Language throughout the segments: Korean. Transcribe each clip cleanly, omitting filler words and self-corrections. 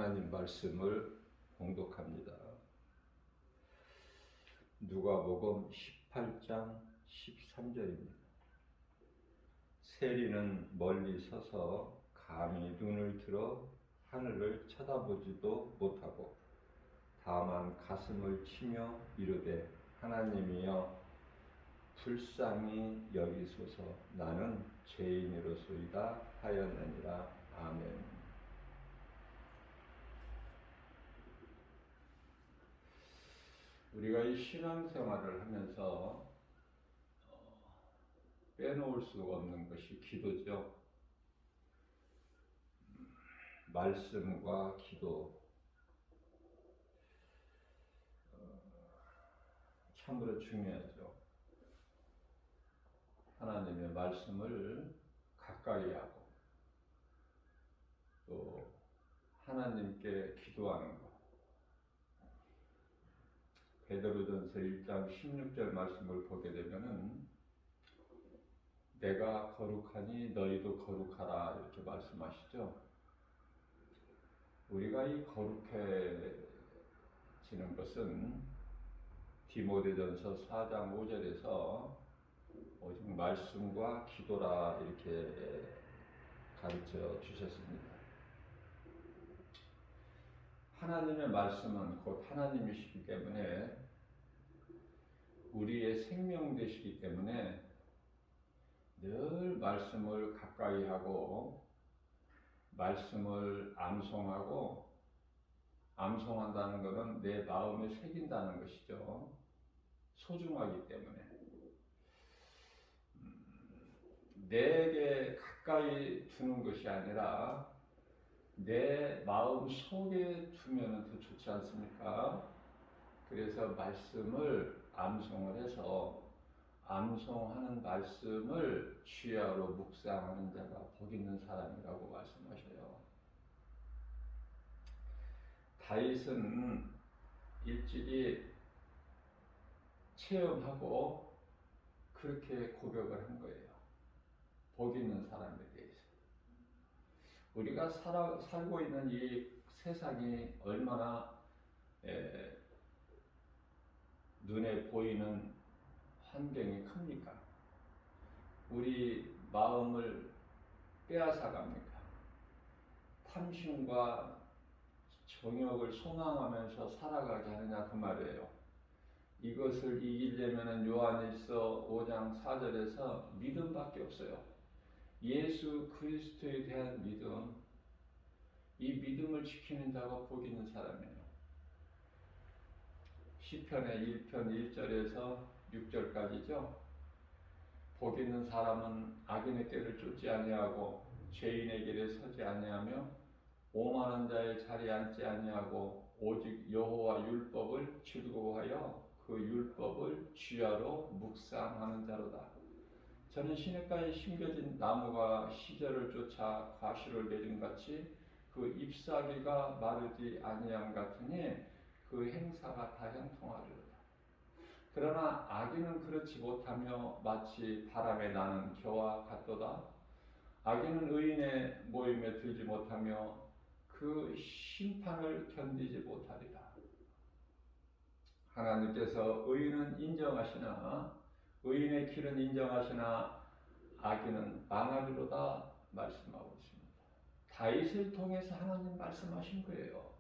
하나님 말씀을 봉독합니다. 누가복음 18장 13절입니다. 세리는 멀리 서서 감히 눈을 들어 하늘을 쳐다보지도 못하고 다만 가슴을 치며 이르되 하나님이여 불쌍히 여기소서 나는 죄인이로소이다 하였느니라. 아멘. 우리가 이 신앙생활을 하면서 빼놓을 수가 없는 것이 기도죠. 말씀과 기도, 참으로 중요하죠. 하나님의 말씀을 가까이 하고 또 하나님께 기도하는 것. 베드로전서 1장 16절 말씀을 보게 되면은 내가 거룩하니 너희도 거룩하라 이렇게 말씀하시죠. 우리가 이 거룩해지는 것은 디모데전서 4장 5절에서 오직 말씀과 기도라 이렇게 가르쳐 주셨습니다. 하나님의 말씀은 곧 하나님이시기 때문에 우리의 생명 되시기 때문에 늘 말씀을 가까이 하고 말씀을 암송하고, 암송한다는 것은 내 마음에 새긴다는 것이죠. 소중하기 때문에 내게 가까이 두는 것이 아니라 내 마음 속에 두면 더 좋지 않습니까? 그래서 말씀을 암송을 해서 암송하는 말씀을 주야로 묵상하는 자가 복 있는 사람이라고 말씀하셔요. 다윗은 일찍이 체험하고 그렇게 고백을 한 거예요. 복 있는 사람에 대해서. 우리가 살고 있는 이 세상이 얼마나 눈에 보이는 환경이 큽니까? 우리 마음을 빼앗아 갑니까? 탐심과 정욕을 소망하면서 살아가게 하느냐 그 말이에요. 이것을 이기려면 요한일서 5장 4절에서 믿음밖에 없어요. 예수 그리스도에 대한 믿음, 이 믿음을 지키는 자가 복 있는 사람이에요. 시편의 1편 1절에서 6절까지죠. 복 있는 사람은 악인의 꾀를 쫓지 아니하고 죄인의 길에 서지 아니하며 오만한 자의 자리에 앉지 아니하고 오직 여호와 율법을 즐거워하여 그 율법을 주야로 묵상하는 자로다. 저는 시냇가에 심겨진 나무가 시절을 쫓아 과실을 맺은 같이 그 잎사귀가 마르지 아니함 같으니 그 행사가 다 형통하리로다. 그러나 악인은 그렇지 못하며 마치 바람에 나는 겨와 같도다. 악인은 의인의 모임에 들지 못하며 그 심판을 견디지 못하리라. 하나님께서 의인은 인정하시나 의인의 길은 인정하시나 악인은 망하리로다 말씀하고 있습니다. 다윗을 통해서 하나님 말씀하신 거예요.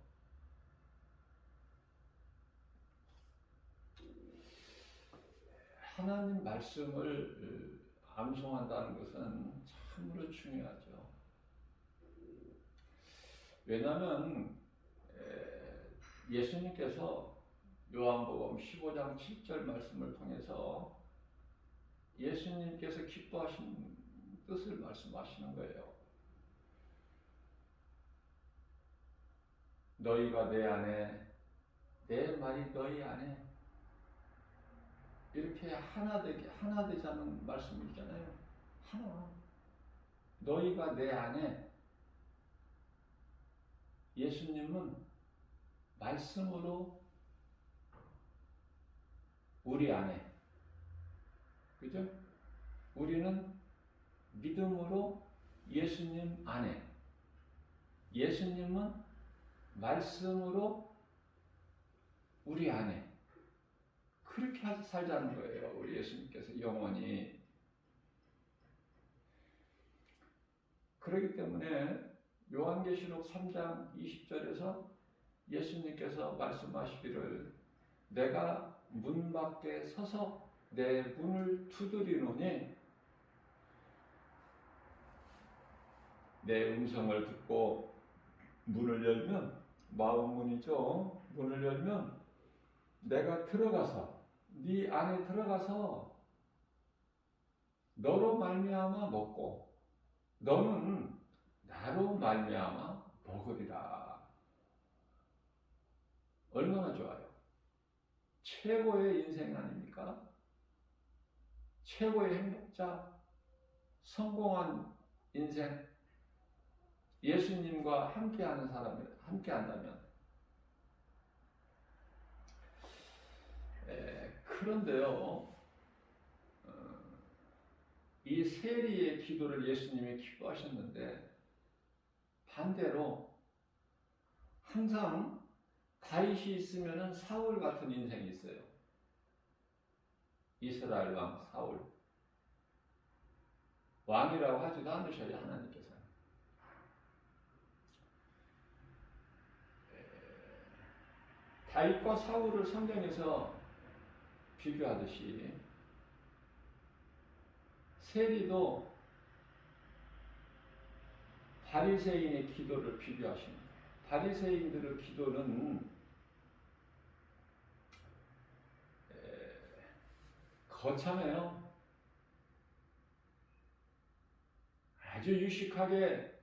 하나님 말씀을 암송한다는 것은 참으로 중요하죠. 왜냐하면 예수님께서 요한복음 15장 7절 말씀을 통해서 예수님께서 기뻐하신 뜻을 말씀하시는 거예요. 너희가 내 안에, 내 말이 너희 안에 이렇게 하나 되자는 말씀이잖아요. 하나. 너희가 내 안에, 예수님은 말씀으로 우리 안에, 그죠? 우리는 믿음으로 예수님 안에, 예수님은 말씀으로 우리 안에 그렇게 살자는 거예요. 우리 예수님께서 영원히. 그렇기 때문에 요한계시록 3장 20절에서 예수님께서 말씀하시기를 내가 문 밖에 서서 내 문을 두드리노니 내 음성을 듣고 문을 열면 마음문이죠. 문을 열면 내가 들어가서 네 안에 들어가서 너로 말미암아 먹고 너는 나로 말미암아 먹으리라. 얼마나 좋아요. 최고의 인생 아닙니까? 최고의 행복자, 성공한 인생, 예수님과 함께하는 사람이 함께한다면. 그런데요, 이 세리의 기도를 예수님이 기뻐하셨는데 반대로 항상 다윗이 있으면은 사울 같은 인생이 있어요. 이스라엘 왕 사울. 왕이라고 하지도 않으셔요, 하나님께서. 다윗과 사울을 성경에서 비교하듯이 세리도 바리새인의 기도를 비교하십니다. 바리새인들의 기도는 거창해요. 아주 유식하게,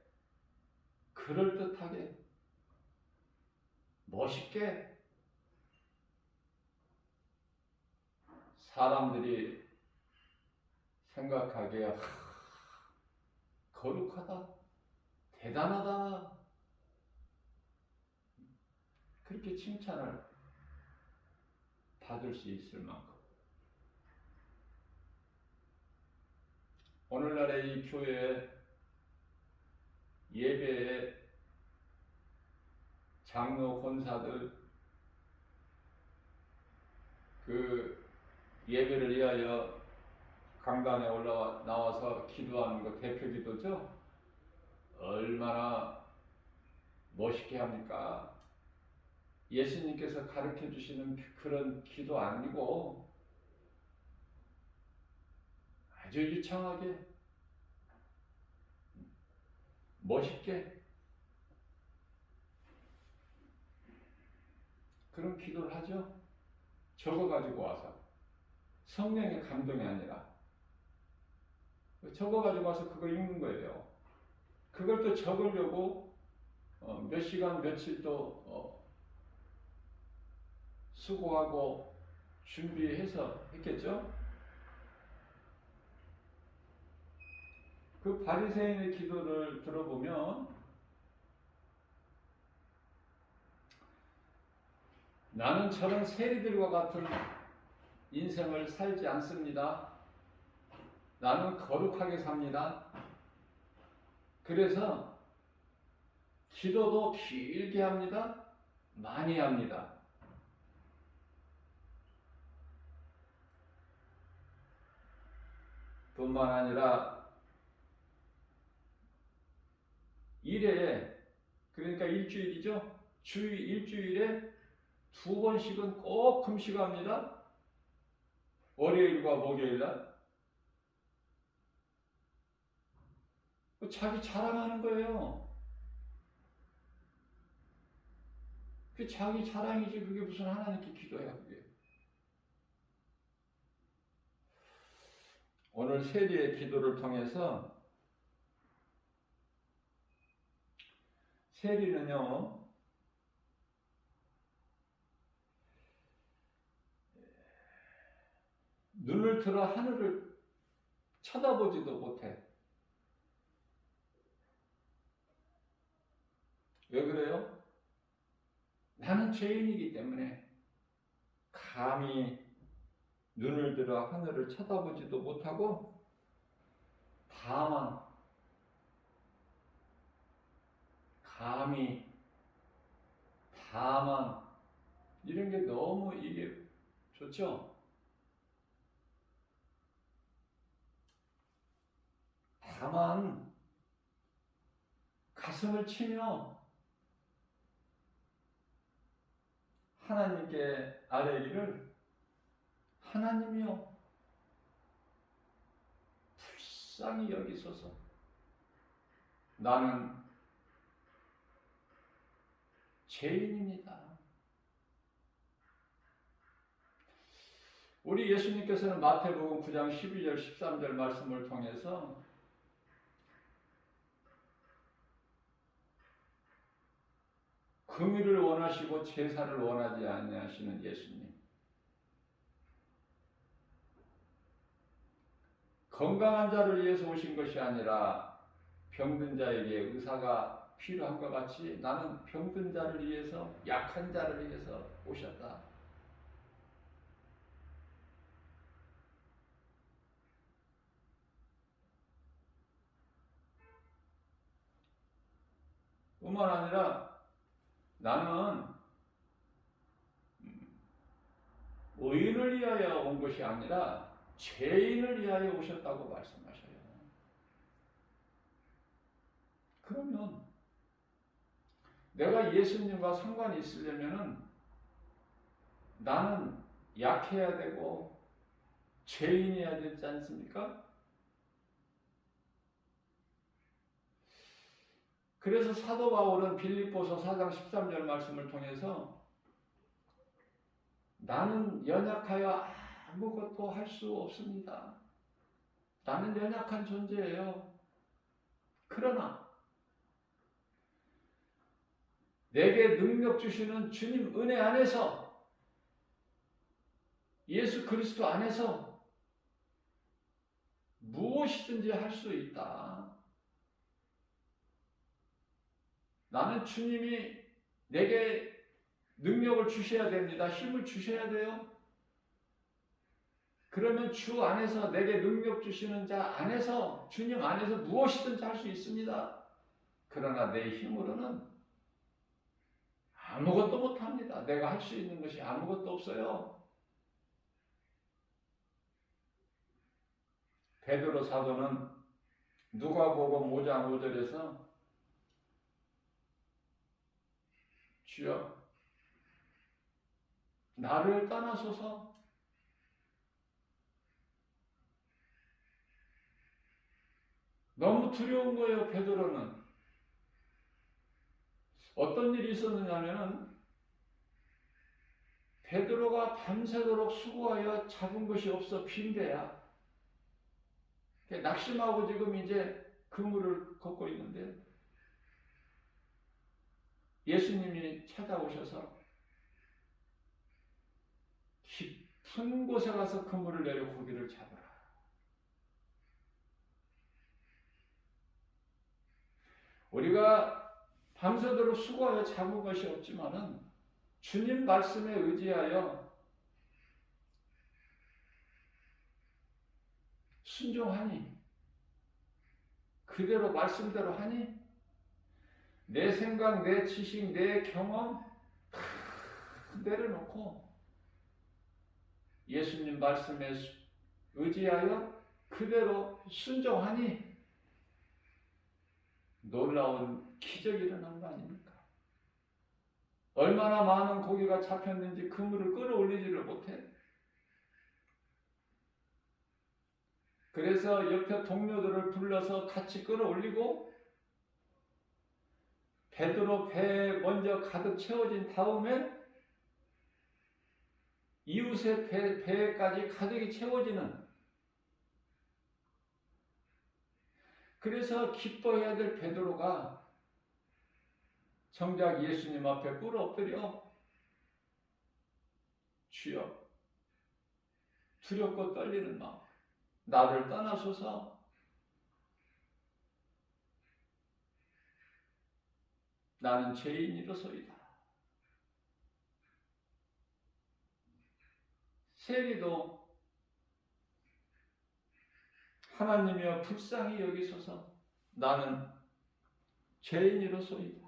그럴듯하게, 멋있게 사람들이 생각하기에 거룩하다, 대단하다, 그렇게 칭찬을 받을 수 있을 만큼 오늘날의 이 교회의 예배에 장로 권사들 그 예배를 위하여 강단에 나와서 기도하는 거 대표 기도죠. 얼마나 멋있게 합니까? 예수님께서 가르쳐 주시는 그런 기도 아니고 아주 유창하게 멋있게 그런 기도를 하죠. 적어가지고 와서 성령의 감동이 아니라 적어가지고 와서 그걸 읽는 거예요. 그걸 또 적으려고 몇 시간 며칠 또 수고하고 준비해서 했겠죠. 그 바리새인의 기도를 들어보면 나는 저런 세리들과 같은 인생을 살지 않습니다. 나는 거룩하게 삽니다. 그래서 기도도 길게 합니다. 많이 합니다. 뿐만 아니라 일에, 그러니까 일주일이죠. 일주일에 2번씩은 꼭 금식합니다. 월요일과 목요일날. 자기 자랑하는 거예요. 그 자기 자랑이지 그게 무슨 하나님께 기도야 그게. 오늘 세리의 기도를 통해서 세리는요 눈을 들어 하늘을 쳐다보지도 못해. 왜 그래요? 나는 죄인이기 때문에 감히 눈을 들어 하늘을 쳐다보지도 못하고 다만 감히 다만 이런 게 너무 이게 좋죠? 다만 가슴을 치며 하나님께 아뢰기를 하나님이여 불쌍히 여기소서 나는 죄인입니다. 우리 예수님께서는 마태복음 9장 12절 13절 말씀을 통해서 긍휼을 원하시고 제사를 원하지 아니하시는 예수님, 건강한 자를 위해서 오신 것이 아니라 병든 자에게 의사가 필요한 것 같이 나는 병든 자를 위해서, 약한 자를 위해서 오셨다. 뿐만 아니라 나는 의인을 위하여 온 것이 아니라 죄인을 위하여 오셨다고 말씀하셔요. 그러면 내가 예수님과 상관이 있으려면 나는 약해야 되고 죄인이어야 되지 않습니까? 그래서 사도 바울은 빌립보서 4장 13절 말씀을 통해서 나는 연약하여 아무것도 할 수 없습니다. 나는 연약한 존재예요. 그러나 내게 능력 주시는 주님 은혜 안에서, 예수 그리스도 안에서 무엇이든지 할 수 있다. 나는 주님이 내게 능력을 주셔야 됩니다. 힘을 주셔야 돼요. 그러면 주 안에서 내게 능력 주시는 자 안에서, 주님 안에서 무엇이든지 할 수 있습니다. 그러나 내 힘으로는 아무것도 못합니다. 내가 할 수 있는 것이 아무것도 없어요. 베드로 사도는 누가복음 5장 5절에서 주여 나를 떠나소서, 너무 두려운 거예요. 베드로는 어떤 일이 있었느냐면 베드로가 밤새도록 수고하여 잡은 것이 없어 빈대야. 낙심하고 지금 이제 그물을 걷고 있는데 예수님이 찾아오셔서 깊은 곳에 가서 그물을 내려 고기를 잡으라. 우리가 밤새도록 수고하여 잡은 것이 없지만은 주님 말씀에 의지하여 순종하니, 그대로 말씀대로 하니 내 생각, 내 지식, 내 경험 다 내려놓고 예수님 말씀에 의지하여 그대로 순종하니 놀라운 기적이 일어난 거 아닙니까? 얼마나 많은 고기가 잡혔는지 그물을 끌어올리지를 못해. 그래서 옆에 동료들을 불러서 같이 끌어올리고 베드로 배에 먼저 가득 채워진 다음에 이웃의 배에까지 가득이 채워지는, 그래서 기뻐해야 될 베드로가 정작 예수님 앞에 꿇어 엎드려 주여 두렵고 떨리는 마음 나를 떠나소서, 나는 죄인이로소이다. 세리도 하나님이여 불쌍히 여기소서, 나는 죄인이로소이다.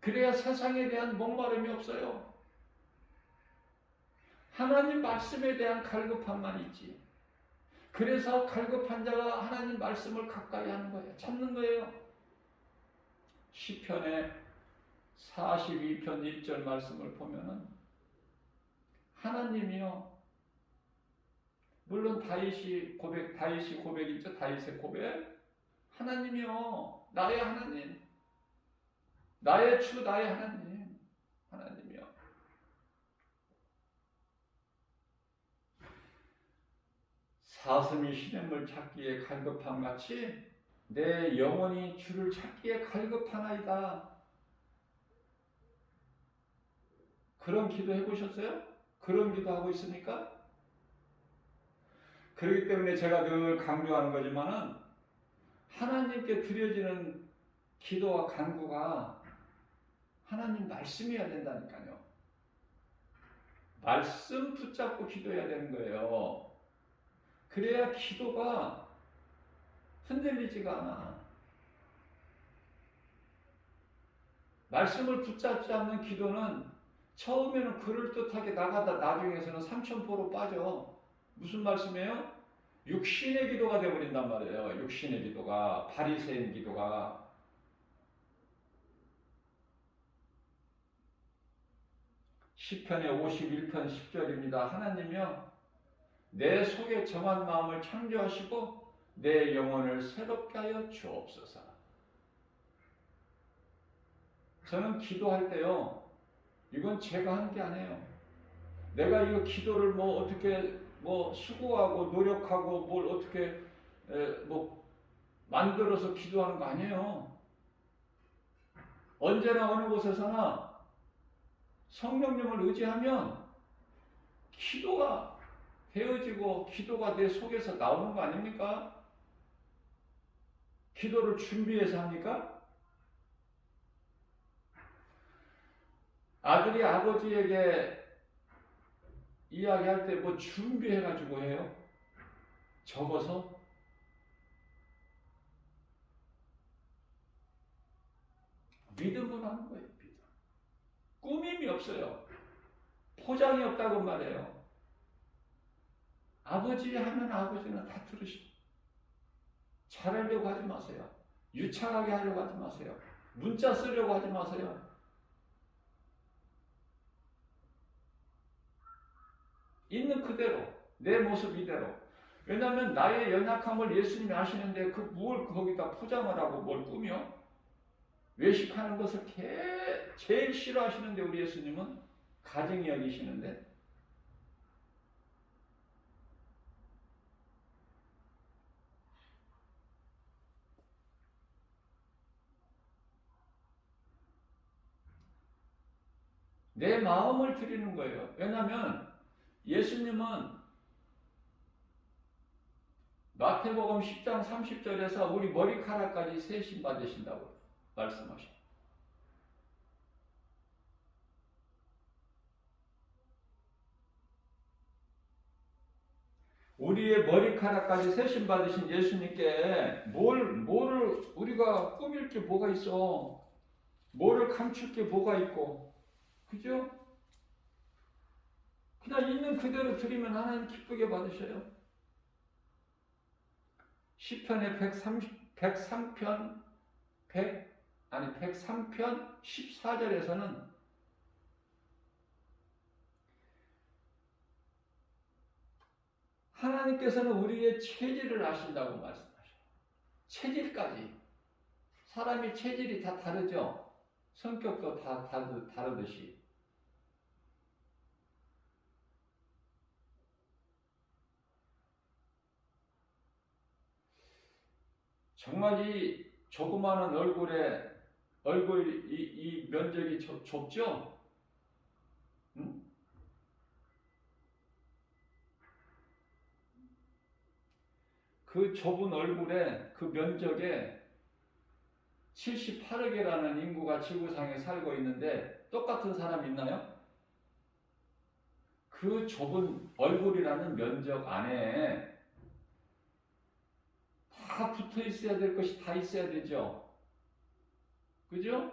그래야 세상에 대한 목마름이 없어요. 하나님 말씀에 대한 갈급함만 있지. 그래서 갈급한 자가 하나님 말씀을 가까이 하는 거예요. 찾는 거예요. 시편의 42편 1절 말씀을 보면은 하나님이요. 물론 다윗이 고백이죠. 다윗의 고백. 하나님이요. 나의 하나님. 나의 주, 나의 하나님. 하나님이요. 사슴이 시냇물 찾기에 갈급함 같이 내 영혼이 주를 찾기에 갈급하나이다. 그런 기도 해보셨어요? 그런 기도 하고 있습니까? 그렇기 때문에 제가 늘 강조하는 거지만은 하나님께 드려지는 기도와 간구가 하나님 말씀이어야 된다니까요. 말씀 붙잡고 기도해야 되는 거예요. 그래야 기도가 흔들리지가 않아. 말씀을 붙잡지 않는 기도는 처음에는 그럴듯하게 나가다 나중에서는 삼천포로 빠져. 무슨 말씀이에요? 육신의 기도가 되어버린단 말이에요. 육신의 기도가, 바리새인 기도가. 시편의 51편 10절입니다. 하나님이여 내 속에 정한 마음을 창조하시고 내 영혼을 새롭게 하여 주옵소서. 저는 기도할 때요, 이건 제가 한 게 아니에요. 내가 이거 기도를 뭐 어떻게 뭐 수고하고 노력하고 뭘 어떻게 뭐 만들어서 기도하는 거 아니에요. 언제나 어느 곳에서나 성령님을 의지하면 기도가 되어지고 기도가 내 속에서 나오는 거 아닙니까? 기도를 준비해서 합니까? 아들이 아버지에게 이야기할 때 뭐 준비해가지고 해요? 적어서? 믿음으로 하는 거예요. 믿음. 꾸밈이 없어요. 포장이 없다고 말해요. 아버지 하면 아버지는 다 들으시고 잘하려고 하지 마세요. 유창하게 하려고 하지 마세요. 문자 쓰려고 하지 마세요. 있는 그대로, 내 모습 이대로. 왜냐하면 나의 연약함을 예수님이 아시는데 그 뭘 거기다 포장을 하고 뭘 꾸며? 외식하는 것을 제일 싫어하시는데 우리 예수님은 가증히 여기시는데 내 마음을 드리는 거예요. 왜냐하면 예수님은 마태복음 10장 30절에서 우리 머리카락까지 세심 받으신다고 말씀하셔요. 우리의 머리카락까지 세심 받으신 예수님께 뭐를 우리가 꾸밀 게 뭐가 있어? 뭐를 감출 게 뭐가 있고? 그죠? 그냥 있는 그대로 드리면 하나님 기쁘게 받으셔요. 시편의 103편 14절에서는 하나님께서는 우리의 체질을 아신다고 말씀하셔요. 체질까지. 사람이 체질이 다 다르죠. 성격도 다 다르듯이. 정말 이 조그마한 얼굴 이 면적이 좁죠? 응? 그 좁은 얼굴에 그 면적에 78억이라는 인구가 지구상에 살고 있는데 똑같은 사람 있나요? 그 좁은 얼굴이라는 면적 안에 다 붙어 있어야 될 것이 다 있어야 되죠. 그죠?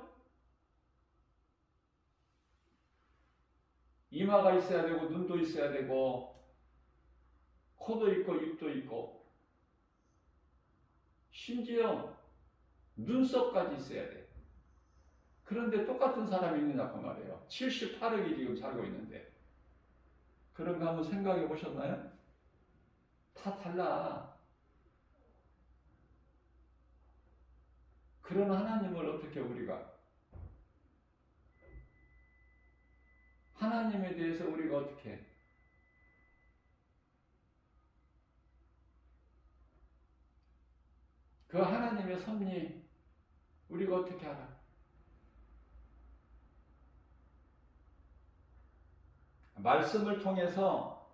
이마가 있어야 되고 눈도 있어야 되고 코도 있고 입도 있고 심지어 눈썹까지 있어야 돼. 그런데 똑같은 사람이 있느냐 그 말이에요. 78억이 지금 살고 있는데 그런 거 한번 생각해 보셨나요? 다 달라. 그런 하나님을 어떻게 우리가 하나님에 대해서 우리가 어떻게 그 하나님의 섭리 우리가 어떻게 알아? 말씀을 통해서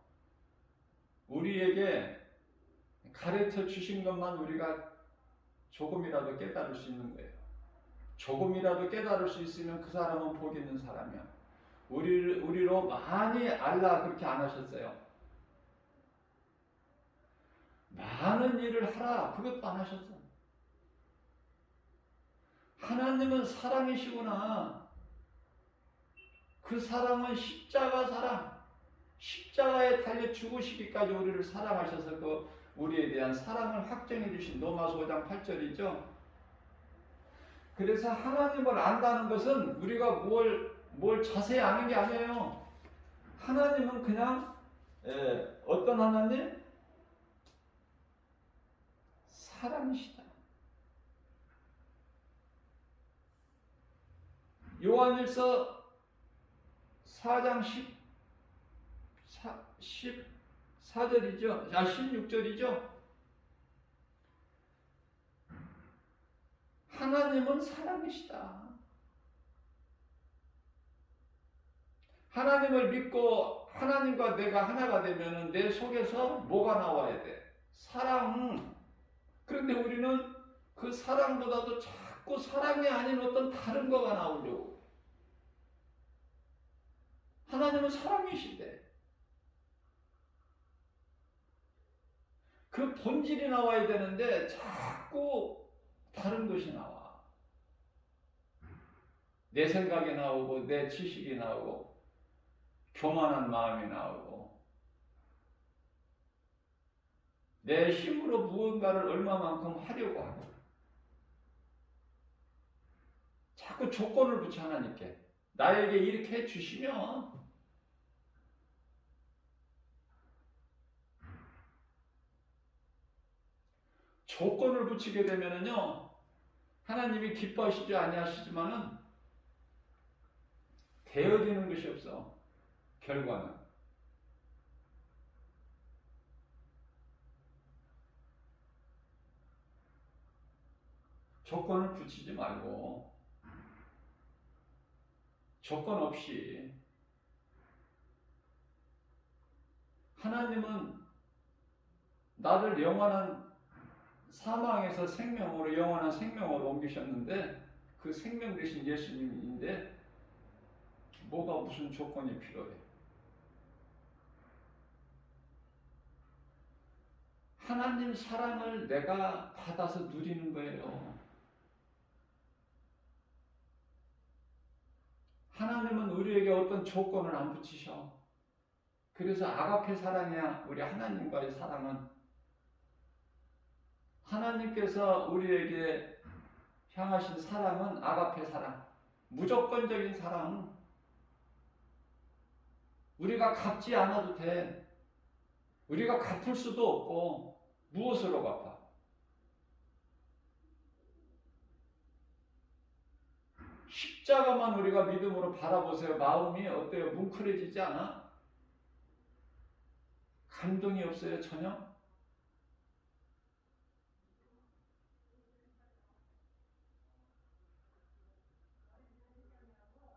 우리에게 가르쳐 주신 것만 우리가 조금이라도 깨달을 수 있는 거예요. 조금이라도 깨달을 수 있으면 그 사람은 복 있는 사람이야. 우리로 많이 알라 그렇게 안 하셨어요. 많은 일을 하라 그것도 안 하셨어. 하나님은 사랑이시구나. 그 사랑은 십자가 사랑. 십자가에 달려 죽으시기까지 우리를 사랑하셔서 그 우리에 대한 사랑을 확정해 주신 로마서 5장 8절이죠. 그래서 하나님을 안다는 것은 우리가 뭘 자세히 아는 게 아니에요. 하나님은 그냥 어떤 하나님? 사랑이시다. 요한일서 4장 14절이죠. 16절이죠. 하나님은 사랑이시다. 하나님을 믿고 하나님과 내가 하나가 되면 내 속에서 뭐가 나와야 돼? 사랑. 그런데 우리는 그 사랑보다도 자꾸 사랑이 아닌 어떤 다른 거가 나오려고. 하나님은 사랑이신데 그 본질이 나와야 되는데 자꾸 다른 것이 나와. 내 생각이 나오고 내 지식이 나오고 교만한 마음이 나오고 내 힘으로 무언가를 얼마만큼 하려고 하고 자꾸 조건을 붙여 하나님께 나에게 이렇게 해주시면 조건을 붙이게 되면은요 하나님이 기뻐하시지 아니하시지만은 되어지는 것이 없어. 결과는 조건을 붙이지 말고 조건 없이 하나님은 나를 영원한 사망에서 생명으로 영원한 생명으로 옮기셨는데 그 생명 되신 예수님인데 뭐가 무슨 조건이 필요해? 하나님 사랑을 내가 받아서 누리는 거예요. 하나님은 우리에게 어떤 조건을 안 붙이셔. 그래서 아가페 사랑이야. 우리 하나님과의 사랑은 하나님께서 우리에게 향하신 사랑은 아가페 사랑. 무조건적인 사랑. 우리가 갚지 않아도 돼. 우리가 갚을 수도 없고 무엇으로 갚아? 십자가만 우리가 믿음으로 바라보세요. 마음이 어때요? 뭉클해지지 않아? 감동이 없어요? 전혀?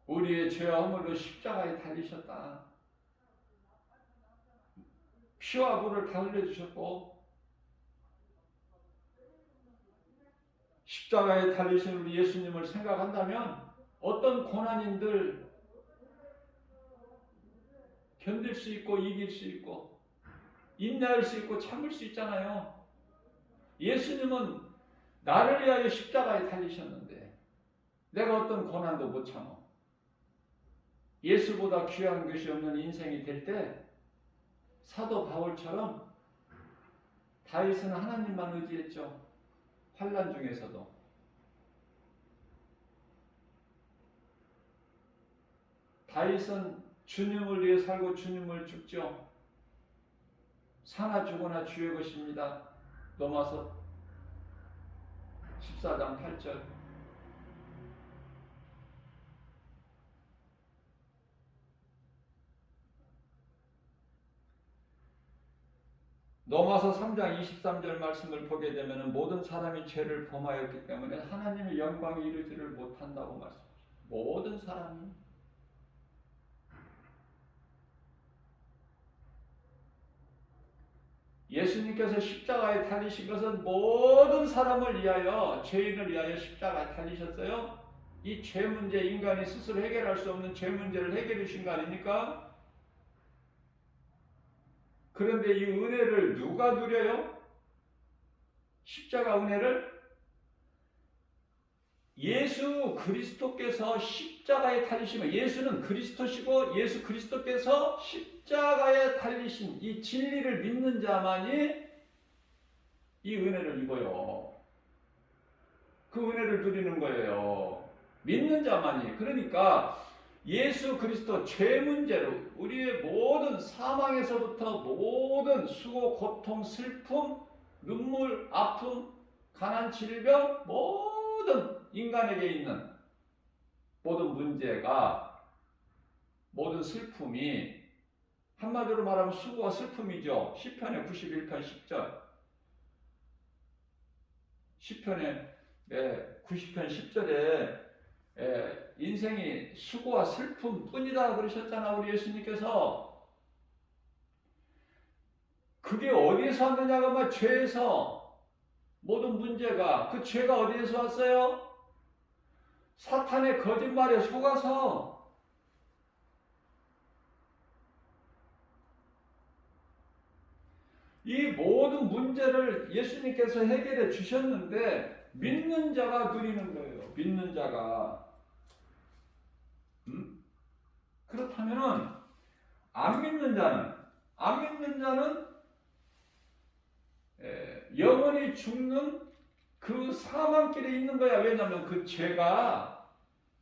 우리의 죄와 허물로 십자가에 달리셨다. 피와 불을 다 흘려주셨고 십자가에 달리신 우리 예수님을 생각한다면 어떤 고난인들 견딜 수 있고 이길 수 있고 인내할 수 있고 참을 수 있잖아요. 예수님은 나를 위하여 십자가에 달리셨는데 내가 어떤 고난도 못 참아. 예수보다 귀한 것이 없는 인생이 될 때 사도 바울처럼 다윗은 하나님만 의지했죠. 환난 중에서도. 다윗은 주님을 위해 살고 주님을 죽죠. 사나 죽으나 주의 것입니다. 로마서 14장 8절. 로마서 3장 23절 말씀을 보게 되면 모든 사람이 죄를 범하였기 때문에 하나님의 영광에 이르지를 못한다고 말씀하십니다. 모든 사람이. 예수님께서 십자가에 달리신 것은 모든 사람을 위하여, 죄인을 위하여 십자가에 달리셨어요. 이 죄 문제, 인간이 스스로 해결할 수 없는 죄 문제를 해결해 주신 거 아닙니까? 그런데 이 은혜를 누가 누려요? 십자가 은혜를 예수 그리스도께서 십자가에 달리시면, 예수는 그리스도시고 예수 그리스도께서 십자가에 달리신 이 진리를 믿는 자만이 이 은혜를 입어요. 그 은혜를 누리는 거예요. 믿는 자만이. 그러니까 예수 그리스도 죄 문제로 우리의 모든 사망에서부터 모든 수고, 고통, 슬픔, 눈물, 아픔, 가난, 질병, 모든 인간에게 있는 모든 문제가, 모든 슬픔이, 한마디로 말하면 수고와 슬픔이죠. 시편의 91편 10절. 시편의 90편 10절에 인생이 수고와 슬픔 뿐이다 그러셨잖아, 우리 예수님께서. 그게 어디에서 왔느냐가 말, 죄에서. 모든 문제가, 그 죄가 어디에서 왔어요? 사탄의 거짓말에 속아서. 이 모든 문제를 예수님께서 해결해 주셨는데 믿는 자가 누리는 거예요. 믿는 자가. 그렇다면은 안 믿는 자는 영원히 죽는 그 사망길에 있는 거야. 왜냐하면 그 죄가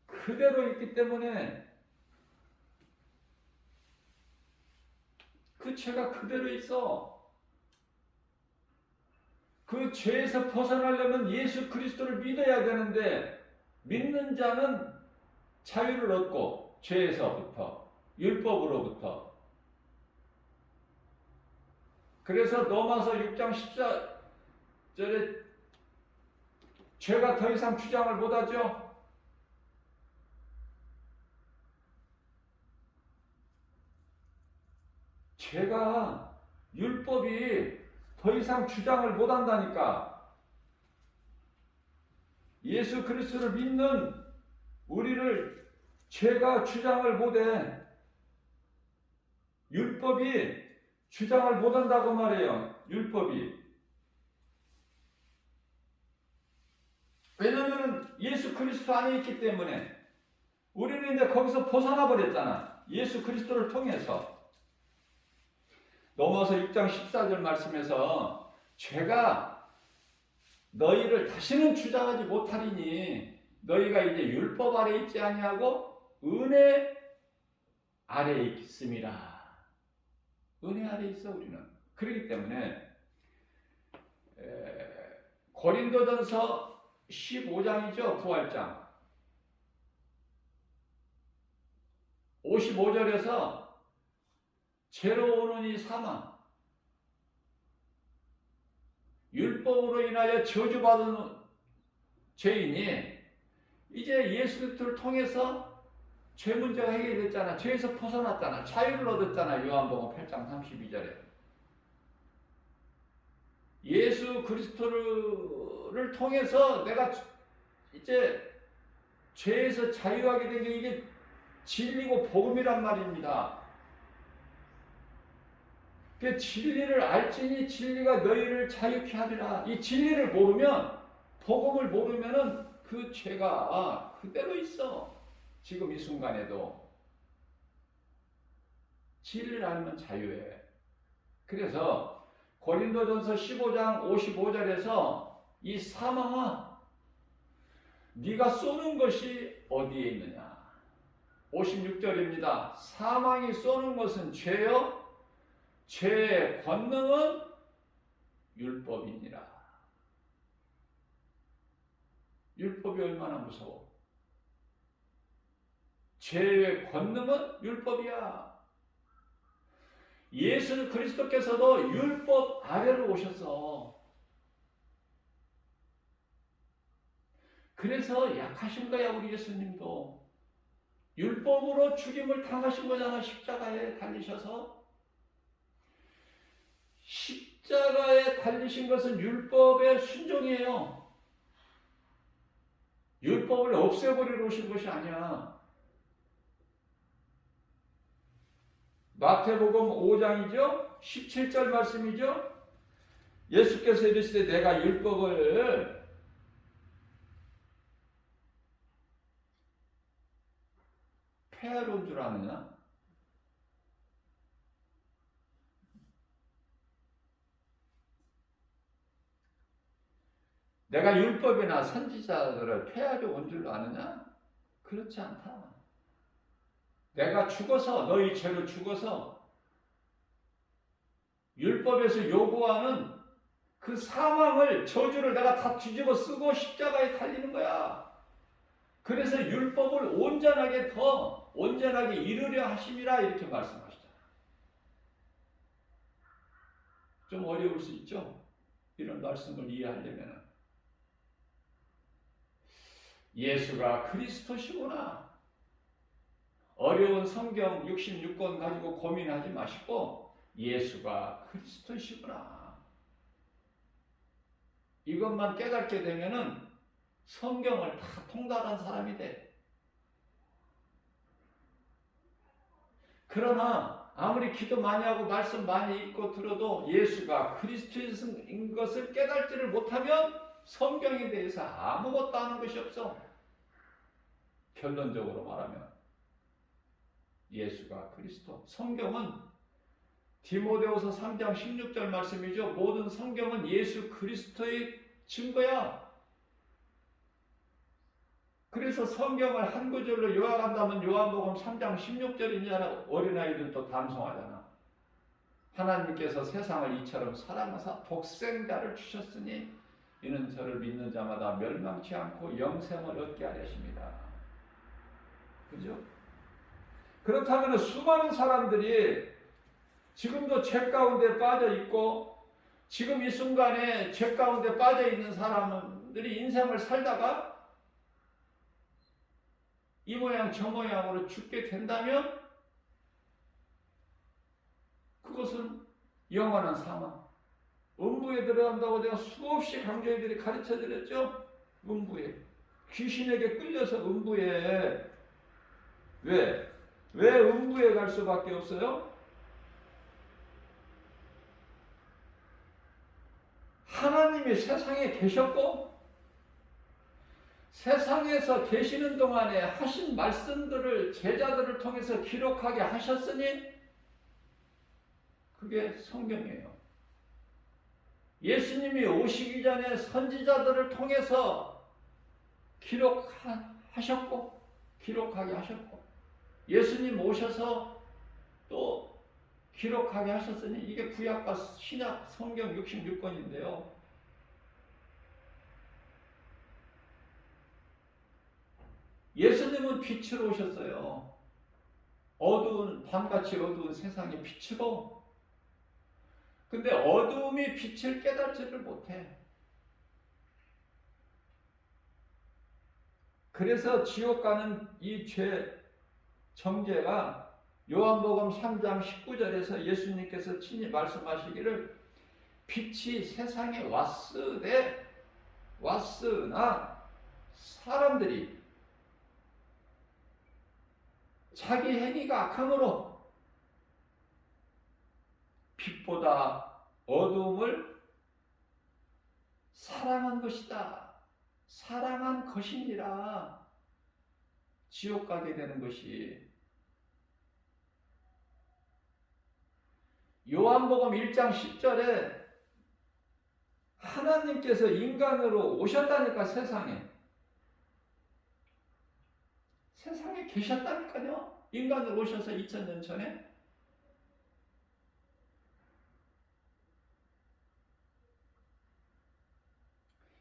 그대로 있기 때문에. 그 죄가 그대로 있어. 그 죄에서 벗어나려면 예수 그리스도를 믿어야 되는데, 믿는 자는 자유를 얻고, 죄에서부터, 율법으로부터. 그래서 로마서 6장 14절에 죄가 더 이상 주장을 못하죠. 죄가, 율법이 더 이상 주장을 못한다니까. 예수 그리스도를 믿는 우리를 죄가 주장을 못해. 율법이 주장을 못한다고 말해요. 율법이. 왜냐하면 예수 그리스도 안에 있기 때문에. 우리는 이제 거기서 벗어나 버렸잖아. 예수 그리스도를 통해서. 로마서 6장 14절 말씀에서 죄가 너희를 다시는 주장하지 못하리니 너희가 이제 율법 아래 있지 아니하고 은혜 아래 있습니다. 은혜 아래 있어 우리는. 그렇기 때문에 고린도전서 15장이죠. 부활장 55절에서 죄로 오는 이 사망, 율법으로 인하여 저주받은 죄인이 이제 예수 그리스도를 통해서 죄 문제가 해결됐잖아. 죄에서 벗어났잖아. 자유를 얻었잖아. 요한복음 8장 32절에. 예수 그리스도를 통해서 내가 이제 죄에서 자유하게 된 게 이게 진리고 복음이란 말입니다. 그 진리를 알지니 진리가 너희를 자유케 하리라. 이 진리를 모르면, 복음을 모르면은 그 죄가 그대로 있어. 지금 이 순간에도. 진리를 알면 자유해. 그래서 고린도전서 15장 55절에서 이 사망아 네가 쏘는 것이 어디에 있느냐. 56절입니다. 사망이 쏘는 것은 죄요, 죄의 권능은 율법이니라. 율법이 얼마나 무서워. 죄의 권능은 율법이야. 예수 그리스도께서도 율법 아래로 오셨어. 그래서 약하신 거야. 우리 예수님도 율법으로 죽임을 당하신 거잖아. 십자가에 달리셔서. 십자가에 달리신 것은 율법의 순종이에요. 율법을 없애버리러 오신 것이 아니야. 마태복음 5장이죠. 17절 말씀이죠. 예수께서 이르시되 내가 율법을 폐하러 온 줄 아느냐? 내가 율법이나 선지자들을 폐하려 온 줄 아느냐? 그렇지 않다. 내가 죽어서 너희 죄로 죽어서 율법에서 요구하는 그 사망을 저주를 내가 다 뒤집어 쓰고 십자가에 달리는 거야. 그래서 율법을 온전하게 더 온전하게 이루려 하심이라 이렇게 말씀하시잖아. 좀 어려울 수 있죠? 이런 말씀을 이해하려면 예수가 그리스도시구나. 어려운 성경 66권 가지고 고민하지 마시고 예수가 그리스도시구나. 이것만 깨닫게 되면은 성경을 다 통달한 사람이 돼. 그러나 아무리 기도 많이 하고 말씀 많이 읽고 들어도 예수가 그리스도인 것을 깨닫지를 못하면 성경에 대해서 아무것도 아는 것이 없어. 결론적으로 말하면 예수가 그리스도. 성경은 디모데후서 3장 16절 말씀이죠. 모든 성경은 예수 그리스도의 증거야. 그래서 성경을 한 구절로 요약한다면 요한복음 3장 16절이냐 어린아이들도 단송하잖아. 하나님께서 세상을 이처럼 사랑하사 독생자를 주셨으니 이는 저를 믿는 자마다 멸망치 않고 영생을 얻게 하려십니다. 그죠? 그렇다면 수많은 사람들이 지금도 죄 가운데 빠져 있고 지금 이 순간에 죄 가운데 빠져 있는 사람들이 인생을 살다가 이 모양 저 모양으로 죽게 된다면 그것은 영원한 사망. 음부에 들어간다고 내가 수없이 강조해드리 가르쳐드렸죠. 음부에 귀신에게 끌려서 음부에 왜 음부에 갈 수밖에 없어요? 하나님이 세상에 계셨고 세상에서 계시는 동안에 하신 말씀들을 제자들을 통해서 기록하게 하셨으니 그게 성경이에요. 예수님이 오시기 전에 선지자들을 통해서 기록하셨고 기록하게 하셨고 예수님 오셔서 또 기록하게 하셨으니 이게 구약과 신약 성경 66권인데요. 예수님은 빛으로 오셨어요. 어두운 밤같이 어두운 세상의 빛으로. 근데 어두움이 빛을 깨닫지를 못해. 그래서 지옥 가는 이 죄 정죄가 요한복음 3장 19절에서 예수님께서 친히 말씀하시기를 빛이 세상에 왔으나 사람들이 자기 행위가 악함으로 빛보다 어두움을 사랑한 것이다. 사랑한 것이니라 지옥 가게 되는 것이. 요한복음 1장 10절에 하나님께서 인간으로 오셨다니까 세상에 계셨다니까요. 인간으로 오셔서 2000년 전에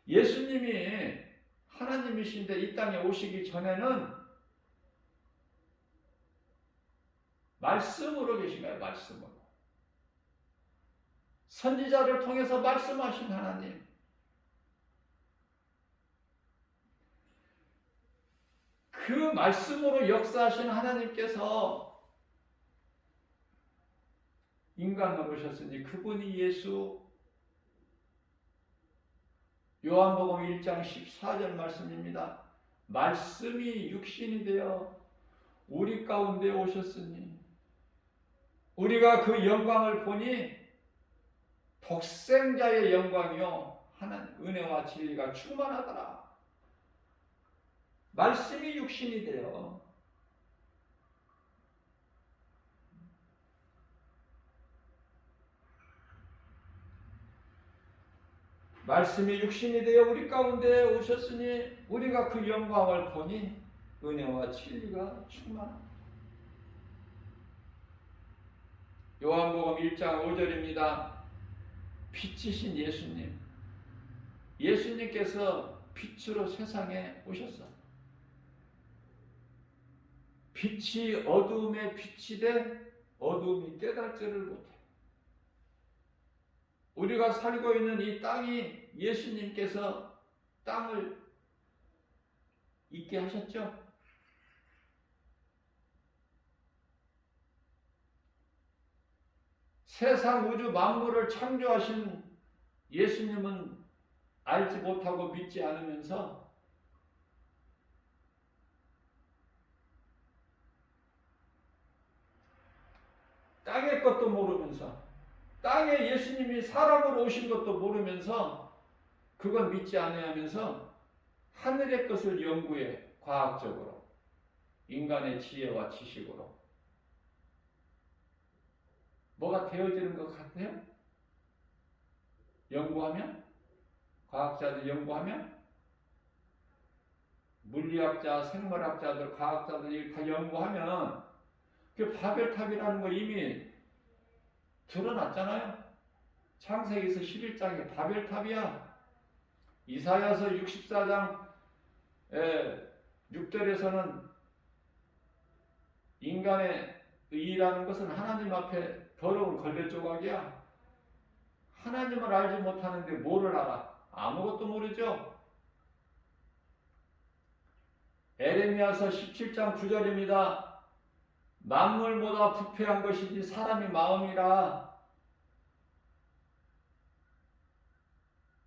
예수님이 하나님이신데 이 땅에 오시기 전에는 말씀으로 계신 거예요. 말씀으로. 선지자를 통해서 말씀하신 하나님. 그 말씀으로 역사하신 하나님께서 인간으로 오셨으니 그분이 예수. 요한복음 1장 14절 말씀입니다. 말씀이 육신이 되어 우리 가운데 오셨으니 우리가 그 영광을 보니 독생자의 영광이요 하나님 은혜와 진리가 충만하더라. 말씀이 육신이 되어 말씀이 육신이 되어 우리 가운데 오셨으니 우리가 그 영광을 보니 은혜와 진리가 충만하다. 요한복음 1장 5절입니다. 빛이신 예수님. 예수님께서 빛으로 세상에 오셨어. 빛이 어두움에 빛이 돼 어두움이 깨닫지를 못해. 우리가 살고 있는 이 땅이 예수님께서 땅을 있게 하셨죠. 세상 우주 만물을 창조하신 예수님은 알지 못하고 믿지 않으면서 땅의 것도 모르면서 땅에 예수님이 사람으로 오신 것도 모르면서 그건 믿지 않으면서 하늘의 것을 연구해 과학적으로 인간의 지혜와 지식으로 뭐가 되어지는 것 같아요? 연구하면? 과학자들 연구하면? 물리학자, 생물학자들, 과학자들이 다 연구하면 그 바벨탑이라는 거 이미 드러났잖아요. 창세기에서 11장에 바벨탑이야. 이사야서 64장 6절에서는 인간의 의라는 것은 하나님 앞에 더러운 걸레 조각이야. 하나님을 알지 못하는데 뭐를 알아? 아무것도 모르죠. 에레미야서 17장 9절입니다. 만물보다 부패한 것이지 사람의 마음이라.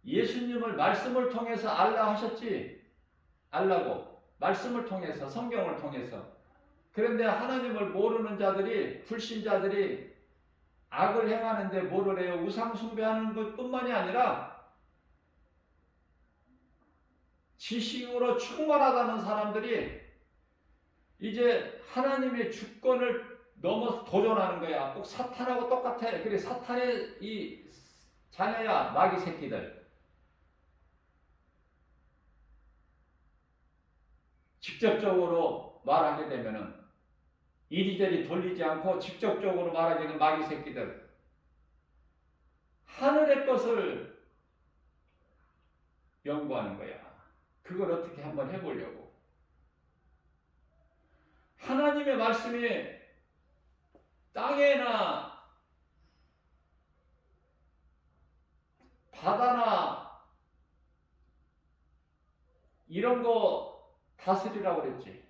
예수님을 말씀을 통해서 알라 하셨지. 알라고. 말씀을 통해서, 성경을 통해서. 그런데 하나님을 모르는 자들이, 불신자들이 악을 행하는데 뭐를 해요? 우상 숭배하는 것뿐만이 아니라 지식으로 충만하다는 사람들이 이제 하나님의 주권을 넘어서 도전하는 거야. 꼭 사탄하고 똑같아. 그래, 사탄의 이 자녀야, 마귀 새끼들. 직접적으로 말하게 되면은 이리저리 돌리지 않고 직접적으로 말하게 되는 마귀 새끼들. 하늘의 것을 연구하는 거야. 그걸 어떻게 한번 해보려고. 하나님의 말씀이 땅에나 바다나 이런 거 다스리라고 그랬지.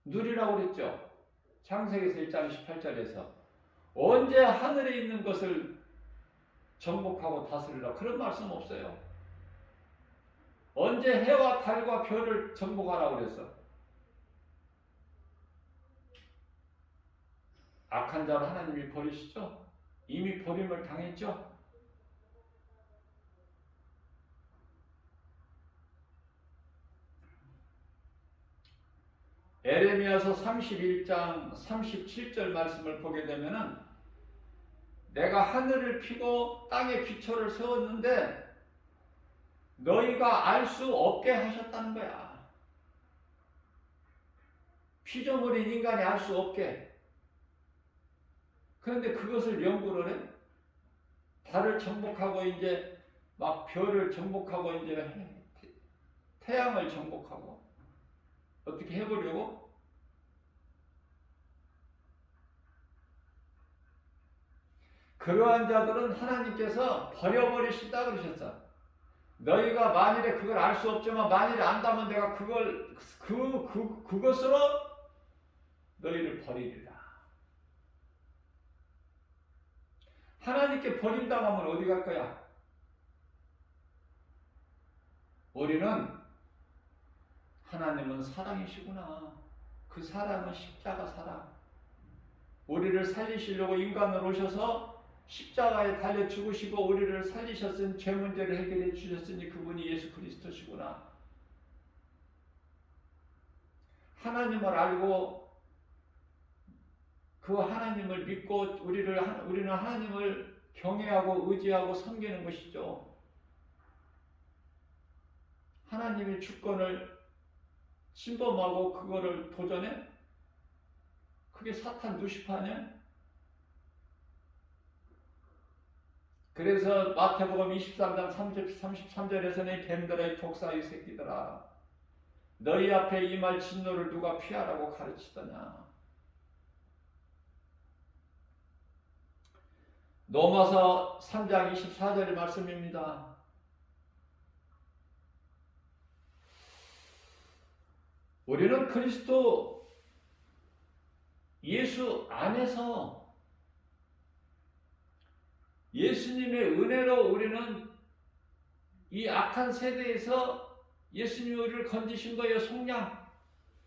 누리라고 그랬죠. 창세기에서 1장 18절에서 언제 하늘에 있는 것을 정복하고 다스리라 그런 말씀 없어요. 언제 해와 달과 별을 정복하라고 그랬어. 악한 자를 하나님이 버리시죠. 이미 버림을 당했죠. 에레미야서 31장 37절 말씀을 보게 되면은 내가 하늘을 피고 땅에 기초를 세웠는데 너희가 알 수 없게 하셨다는 거야. 피조물인 인간이 알 수 없게. 그런데 그것을 연구를 해. 달을 정복하고 이제 막 별을 정복하고 이제 태양을 정복하고 어떻게 해보려고? 그러한 자들은 하나님께서 버려버리신다 그러셨어. 너희가 만일에 그걸 알 수 없지만 만일에 안다면 내가 그것으로 너희를 버리리라. 하나님께 버린다고 하면 어디 갈 거야? 우리는 하나님은 사랑이시구나. 그 사랑은 십자가 사랑. 우리를 살리시려고 인간으로 오셔서 십자가에 달려 죽으시고 우리를 살리셨으니 죄 문제를 해결해 주셨으니 그분이 예수 그리스도시구나. 하나님을 알고 그 하나님을 믿고 우리는 하나님을 경외하고 의지하고 섬기는 것이죠. 하나님의 주권을 침범하고 그거를 도전해? 그게 사탄 누시파냐? 그래서 마태복음 23장 33절에서는 뱀들의 독사의 새끼들아 너희 앞에 임할 진노를 누가 피하라고 가르치더냐. 로마서 3장 24절의 말씀입니다. 우리는 그리스도 예수 안에서 예수님의 은혜로 우리는 이 악한 세대에서 예수님이 우리를 건지신 거예요. 속량.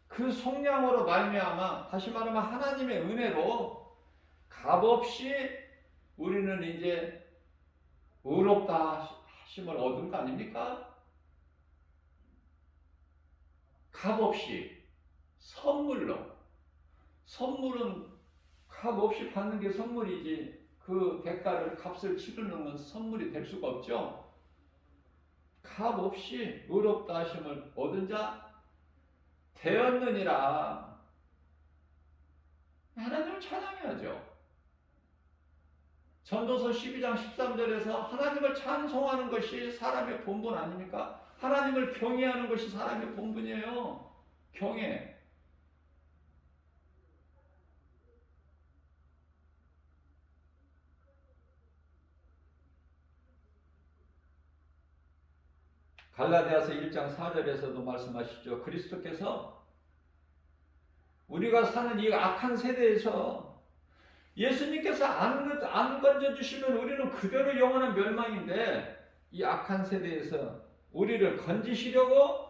그 속량으로 말미암아 다시 말하면 하나님의 은혜로 값없이 우리는 이제 의롭다 하심을 얻은 거 아닙니까? 값없이 선물로. 선물은 값없이 받는 게 선물이지 그 대가를 값을 치르는 건 선물이 될 수가 없죠. 값없이 의롭다 하심을 얻은 자 되었느니라. 하나님을 찬양해야죠. 전도서 12장 13절에서 하나님을 찬송하는 것이 사람의 본분 아닙니까? 하나님을 경외하는 것이 사람의 본분이에요. 경외. 갈라디아서 1장 4절에서도 말씀하시죠. 그리스도께서 우리가 사는 이 악한 세대에서 예수님께서 안 건져주시면 우리는 그대로 영원한 멸망인데 이 악한 세대에서 우리를 건지시려고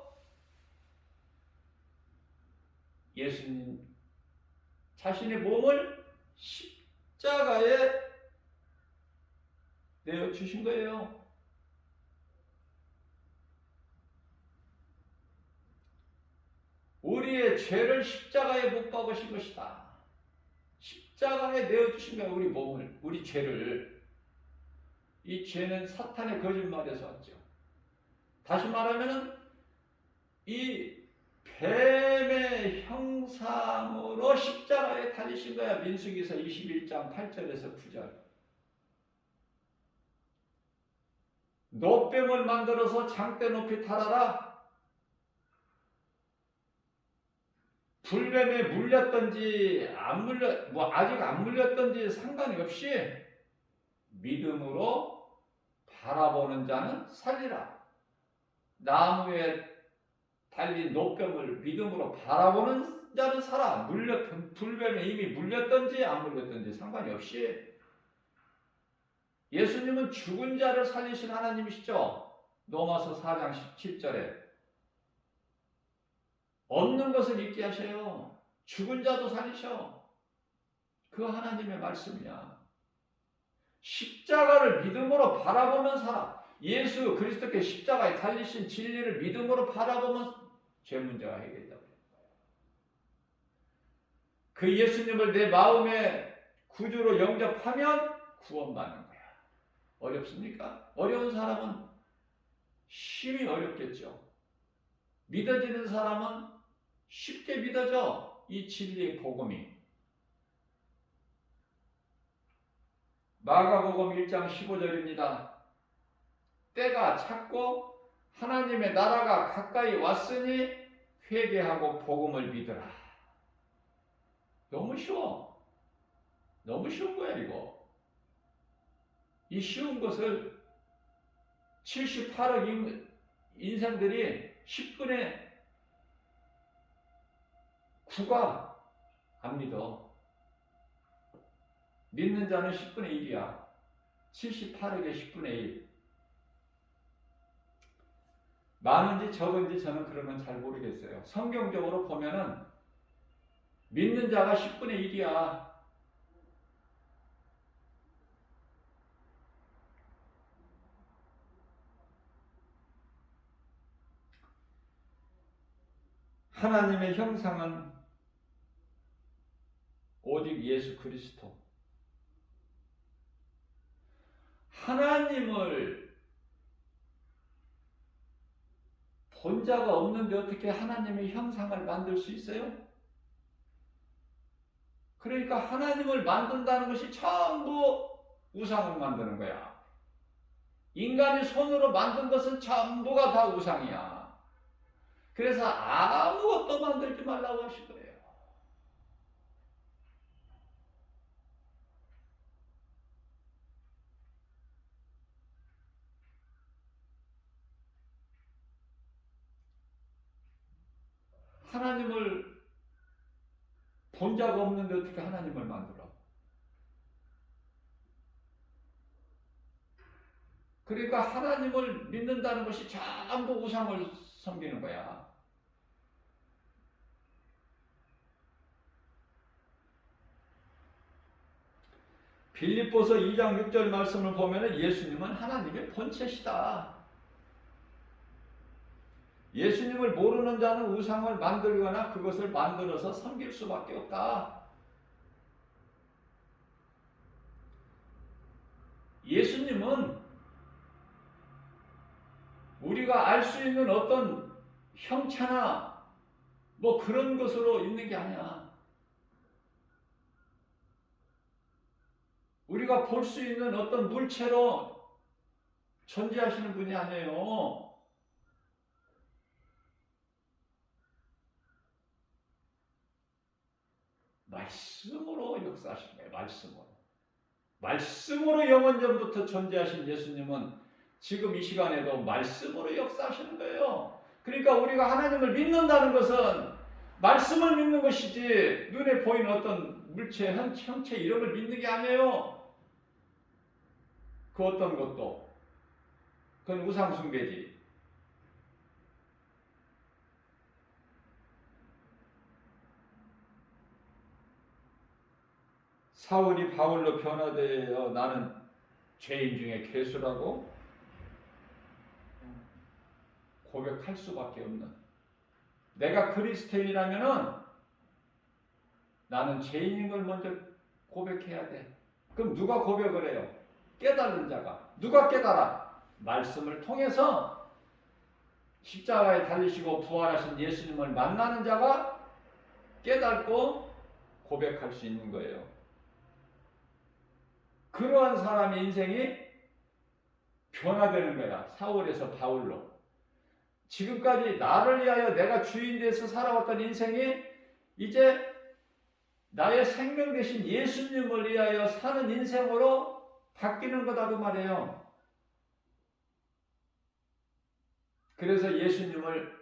예수님 자신의 몸을 십자가에 내어주신 거예요. 우리의 죄를 십자가에 못 박으신 것이다. 십자가에 내어주신 거야. 우리 몸을, 우리 죄를. 이 죄는 사탄의 거짓말에서 왔죠. 다시 말하면 이 뱀의 형상으로 십자가에 달리신 거야. 민수기서 21장 8절에서 9절. 노뱀을 만들어서 장대 높이 달아라. 불뱀에 물렸던지 아직 안 물렸던지 상관이 없이 믿음으로 바라보는 자는 살리라. 나무에 달린 노뱀을 믿음으로 바라보는 자는 살아. 불뱀에 이미 물렸던지 안 물렸던지 상관이 없이 예수님은 죽은 자를 살리신 하나님이시죠. 로마서 4장 17절에 없는 것을 있게 하셔요. 죽은 자도 살리셔. 그 하나님의 말씀이야. 십자가를 믿음으로 바라보면 살아. 예수 그리스도께 십자가에 달리신 진리를 믿음으로 바라보면 죄 문제가 해결된다고. 그 예수님을 내 마음의 구주로 영접하면 구원받는 거야. 어렵습니까? 어려운 사람은 심히 어렵겠죠. 믿어지는 사람은 쉽게 믿어져. 이 진리의 복음이. 마가복음 1장 15절입니다. 때가 찼고 하나님의 나라가 가까이 왔으니 회개하고 복음을 믿으라. 너무 쉬워. 너무 쉬운 거야 이거. 이 쉬운 것을 78억 인생들이 10분의 9가 안 믿어. 믿는 자는 10분의 1이야. 78억의 10분의 1. 많은지 적은지 저는 그런 건 잘 모르겠어요. 성경적으로 보면은 믿는 자가 10분의 1이야. 하나님의 형상은 오직 예수 그리스도. 하나님을 본 자가 없는데 어떻게 하나님의 형상을 만들 수 있어요? 그러니까 하나님을 만든다는 것이 전부 우상을 만드는 거야. 인간이 손으로 만든 것은 전부가 다 우상이야. 그래서 아무것도 만들지 말라고 하신 거예요. 하나님을 본 자가 없는데 어떻게 하나님을 만들어? 그러니까 하나님을 믿는다는 것이 전부 우상을 섬기는 거야. 빌립보서 2장 6절 말씀을 보면 예수님은 하나님의 본체시다. 예수님을 모르는 자는 우상을 만들거나 그것을 만들어서 섬길 수밖에 없다. 예수님은 우리가 알 수 있는 어떤 형체나 뭐 그런 것으로 있는 게 아니야. 우리가 볼 수 있는 어떤 물체로 존재하시는 분이 아니에요. 말씀으로 역사하신 거예요. 말씀으로. 말씀으로 영원전부터 존재하신 예수님은 지금 이 시간에도 말씀으로 역사하시는 거예요. 그러니까 우리가 하나님을 믿는다는 것은 말씀을 믿는 것이지 눈에 보이는 어떤 물체, 형체 이런 걸 믿는 게 아니에요. 그 어떤 것도. 그건 우상숭배지. 사울이 바울로 변화되어 나는 죄인 중에 괴수라고 고백할 수밖에 없는, 내가 그리스도인이라면은 나는 죄인인 걸 먼저 고백해야 돼. 그럼 누가 고백을 해요? 깨달은 자가. 누가 깨달아? 말씀을 통해서 십자가에 달리시고 부활하신 예수님을 만나는 자가 깨닫고 고백할 수 있는 거예요. 그러한 사람의 인생이 변화되는 거야. 사울에서 바울로. 지금까지 나를 위하여 내가 주인 돼서 살아왔던 인생이 이제 나의 생명 되신 예수님을 위하여 사는 인생으로 바뀌는 거다 그 말이에요. 그래서 예수님을,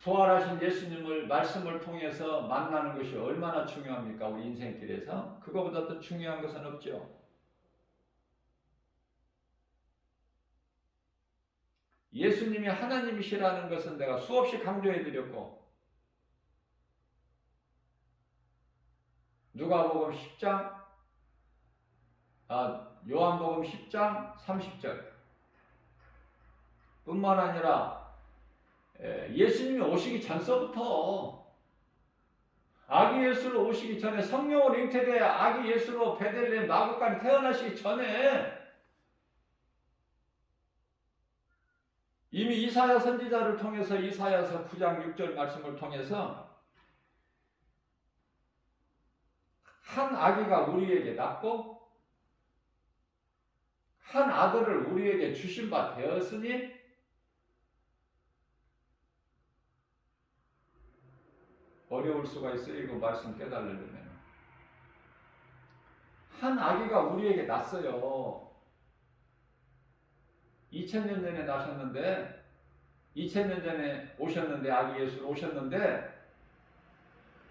부활하신 예수님을 말씀을 통해서 만나는 것이 얼마나 중요합니까? 우리 인생길에서. 그거보다 더 중요한 것은 없죠. 예수님이 하나님이시라는 것은 내가 수없이 강조해 드렸고, 누가복음 10장, 요한복음 10장 30절 뿐만 아니라 예수님이 오시기 전서부터 아기 예수로 오시기 전에 성령으로 잉태되어 아기 예수로 베들레헴 마구간에 태어나시기 전에 이미 이사야 선지자를 통해서 이사야서 9장 6절 말씀을 통해서 한 아기가 우리에게 낳고 한 아들을 우리에게 주신 바 되었으니 어려울 수가 있어요. 이거 말씀 깨달으려면. 한 아기가 우리에게 났어요. 2000년 전에 나셨는데 2000년 전에 오셨는데 아기 예수로 오셨는데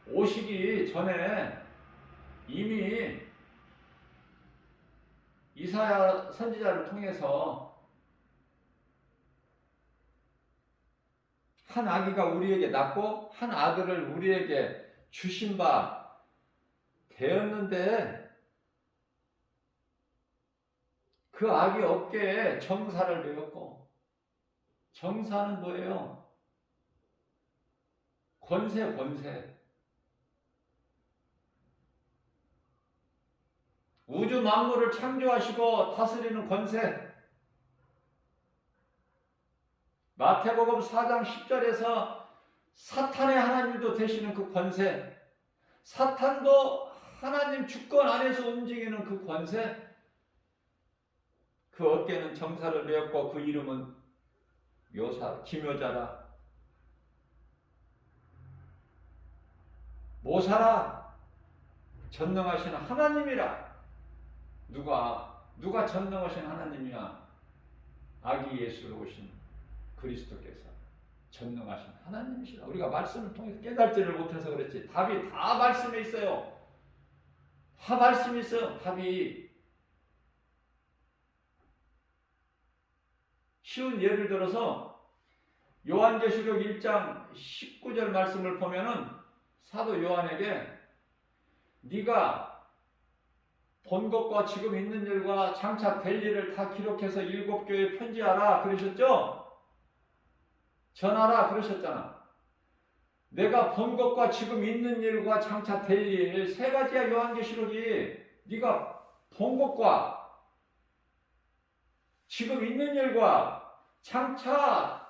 오시기 전에 이미 이사야 선지자를 통해서 한 아기가 우리에게 낳고 한 아들을 우리에게 주신 바 되었는데 그 아기 어깨에 정사를 메었고 정사는 뭐예요? 권세. 우주 만물을 창조하시고 다스리는 권세. 마태복음 4장 10절에서 사탄의 하나님도 되시는 그 권세. 사탄도 하나님 주권 안에서 움직이는 그 권세. 그 어깨는 정사를 메었고 그 이름은 묘사, 기묘자라. 모사라. 전능하신 하나님이라. 누가 전능하신 하나님이야? 아기 예수로 오신 그리스도께서 전능하신 하나님이시라. 우리가 말씀을 통해서 깨닫지를 못해서 그렇지 답이 다 말씀에 있어요. 다 말씀이 있어요. 답이. 쉬운 예를 들어서 요한계시록 1장 19절 말씀을 보면은 사도 요한에게 네가 본 것과 지금 있는 일과 장차 될 일을 다 기록해서 7교회에 편지하라 그러셨죠? 전하라 그러셨잖아. 내가 본 것과 지금 있는 일과 장차 될 일 세 가지야. 요한계시록이 네가 본 것과 지금 있는 일과 장차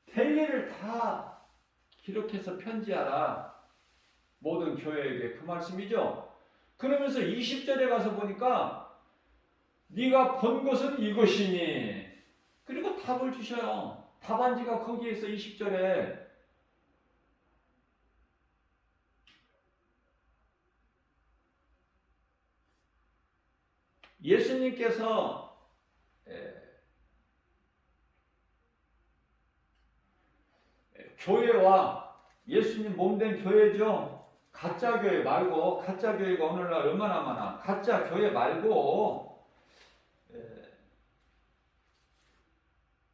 될 일을 다 기록해서 편지하라. 모든 교회에게 그 말씀이죠. 그러면서 20절에 가서 보니까 네가 본 것은 이것이니 그리고 답을 주셔요. 답안지가 거기에 있어. 20절에 예수님께서 교회와 예수님 몸된 교회죠. 가짜 교회 말고, 가짜 교회가 오늘날 얼마나 많아. 가짜 교회 말고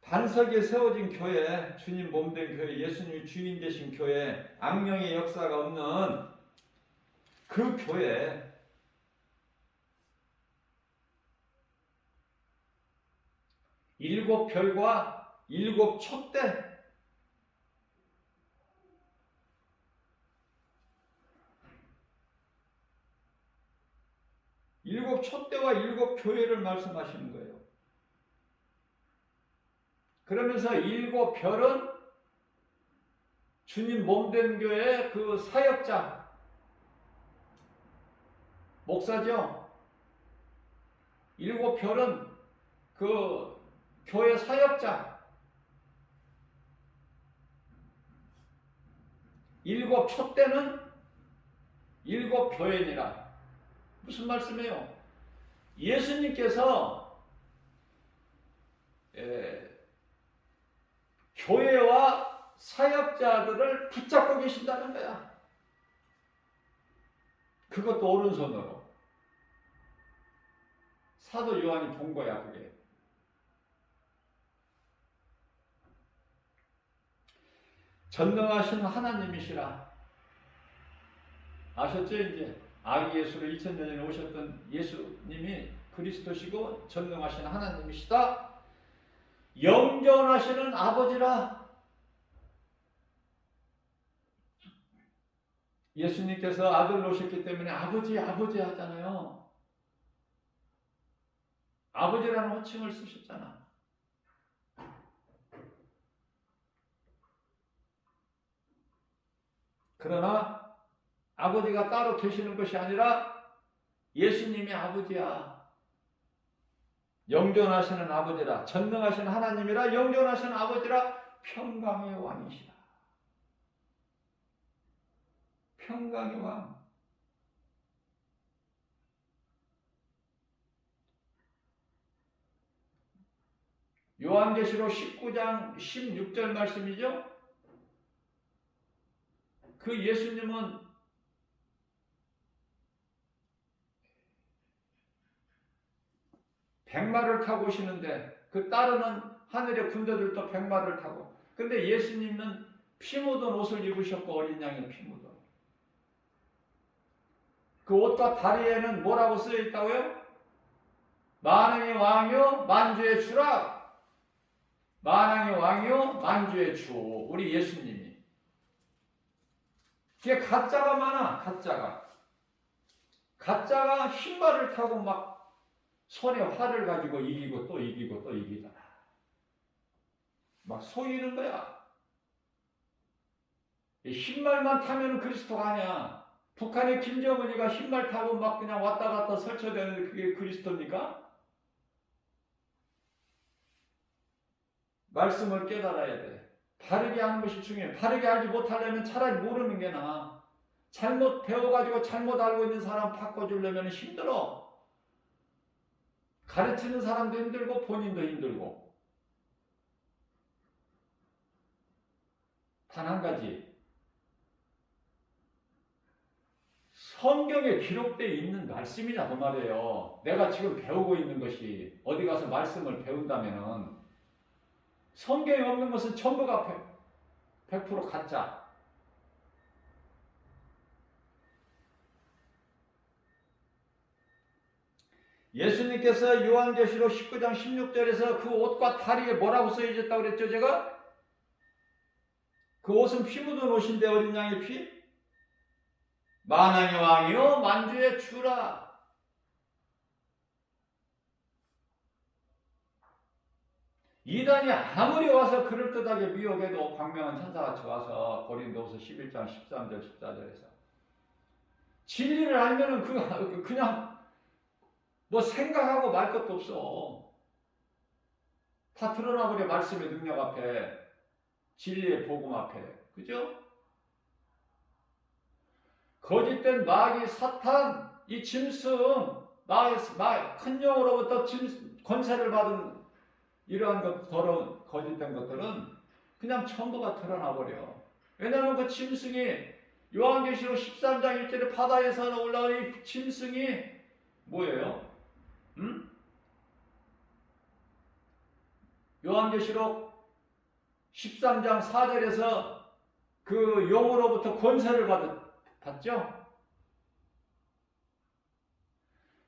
반석에 세워진 교회, 주님 몸된 교회, 예수님이 주인 되신 교회, 악령의 역사가 없는 그 교회, 일곱 별과 일곱 촛대, 일곱 촛대와 일곱 교회를 말씀하시는 거예요. 그러면서 일곱 별은 주님 몸된 교회의 그 사역자, 목사죠. 일곱 별은 그 교회 사역자, 일곱 촛대는 일곱 교회니라. 무슨 말씀이에요? 예수님께서 교회와 사역자들을 붙잡고 계신다는 거야. 그것도 오른손으로. 사도 요한이 본 거야, 그게. 전능하신 하나님이시라. 아셨죠, 이제? 아기 예수로 2000년 전에 오셨던 예수님이 그리스도시고 전능하신 하나님이시다. 영존하시는 아버지라. 예수님께서 아들 놓으셨기 때문에 아버지 아버지 하잖아요. 아버지라는 호칭을 쓰셨잖아. 그러나 아버지가 따로 계시는 것이 아니라 예수님이 아버지야. 영존하시는 아버지라, 전능하신 하나님이라, 영존하시는 아버지라, 평강의 왕이시라. 평강의 왕. 요한계시록 19장 16절 말씀이죠. 그 예수님은 백마를 타고 오시는데 그 따르는 하늘의 군대들도 백마를 타고, 근데 예수님은 피 묻은 옷을 입으셨고 어린 양의 피 묻은 그 옷과 다리에는 뭐라고 쓰여 있다고요? 만왕의 왕이요 만주의 주라. 만왕의 왕이요 만주의 주, 우리 예수님이. 이게 가짜가 많아. 가짜가 신발을 타고 막 손에 활을 가지고 이기고 또 이기고 또 이기잖아. 막 속이는 거야. 신발만 타면 그리스도가 아니야. 북한의 김정은이가 신발 타고 막 그냥 왔다 갔다 설쳐대는데 그게 그리스도입니까? 말씀을 깨달아야 돼. 바르게 하는 것이 중요해. 바르게 알지 못하려면 차라리 모르는 게 나아. 잘못 배워가지고 잘못 알고 있는 사람 바꿔주려면 힘들어. 가르치는 사람도 힘들고 본인도 힘들고. 단 한 가지, 성경에 기록되어 있는 말씀이냐 그 말이에요. 내가 지금 배우고 있는 것이, 어디 가서 말씀을 배운다면은 성경에 없는 것은 전부가 100% 가짜. 예수님께서 요한계시록 19장 16절에서 그 옷과 다리에 뭐라고 써있었다고 그랬죠 제가? 그 옷은 피 묻은 옷인데 어린 양의 피? 만왕의 왕이요 만주의 주라. 이단이 아무리 와서 그럴듯하게 미혹해도 광명한 천사같이 와서 고린도후서 11장 13절 14절에서 진리를 알면은 그냥 뭐 생각하고 말 것도 없어. 다 드러나버려. 말씀의 능력 앞에, 진리의 복음 앞에. 그죠? 거짓된 마귀 사탄, 이 짐승, 큰 영으로부터 권세를 받은 이러한 더러운 거짓된 것들은 그냥 전부가 드러나버려. 왜냐하면 그 짐승이, 요한계시록 13장 1절에 바다에서 올라온 이 짐승이 뭐예요? 요한계시록 13장 4절에서 그 용으로부터 권세를 받죠?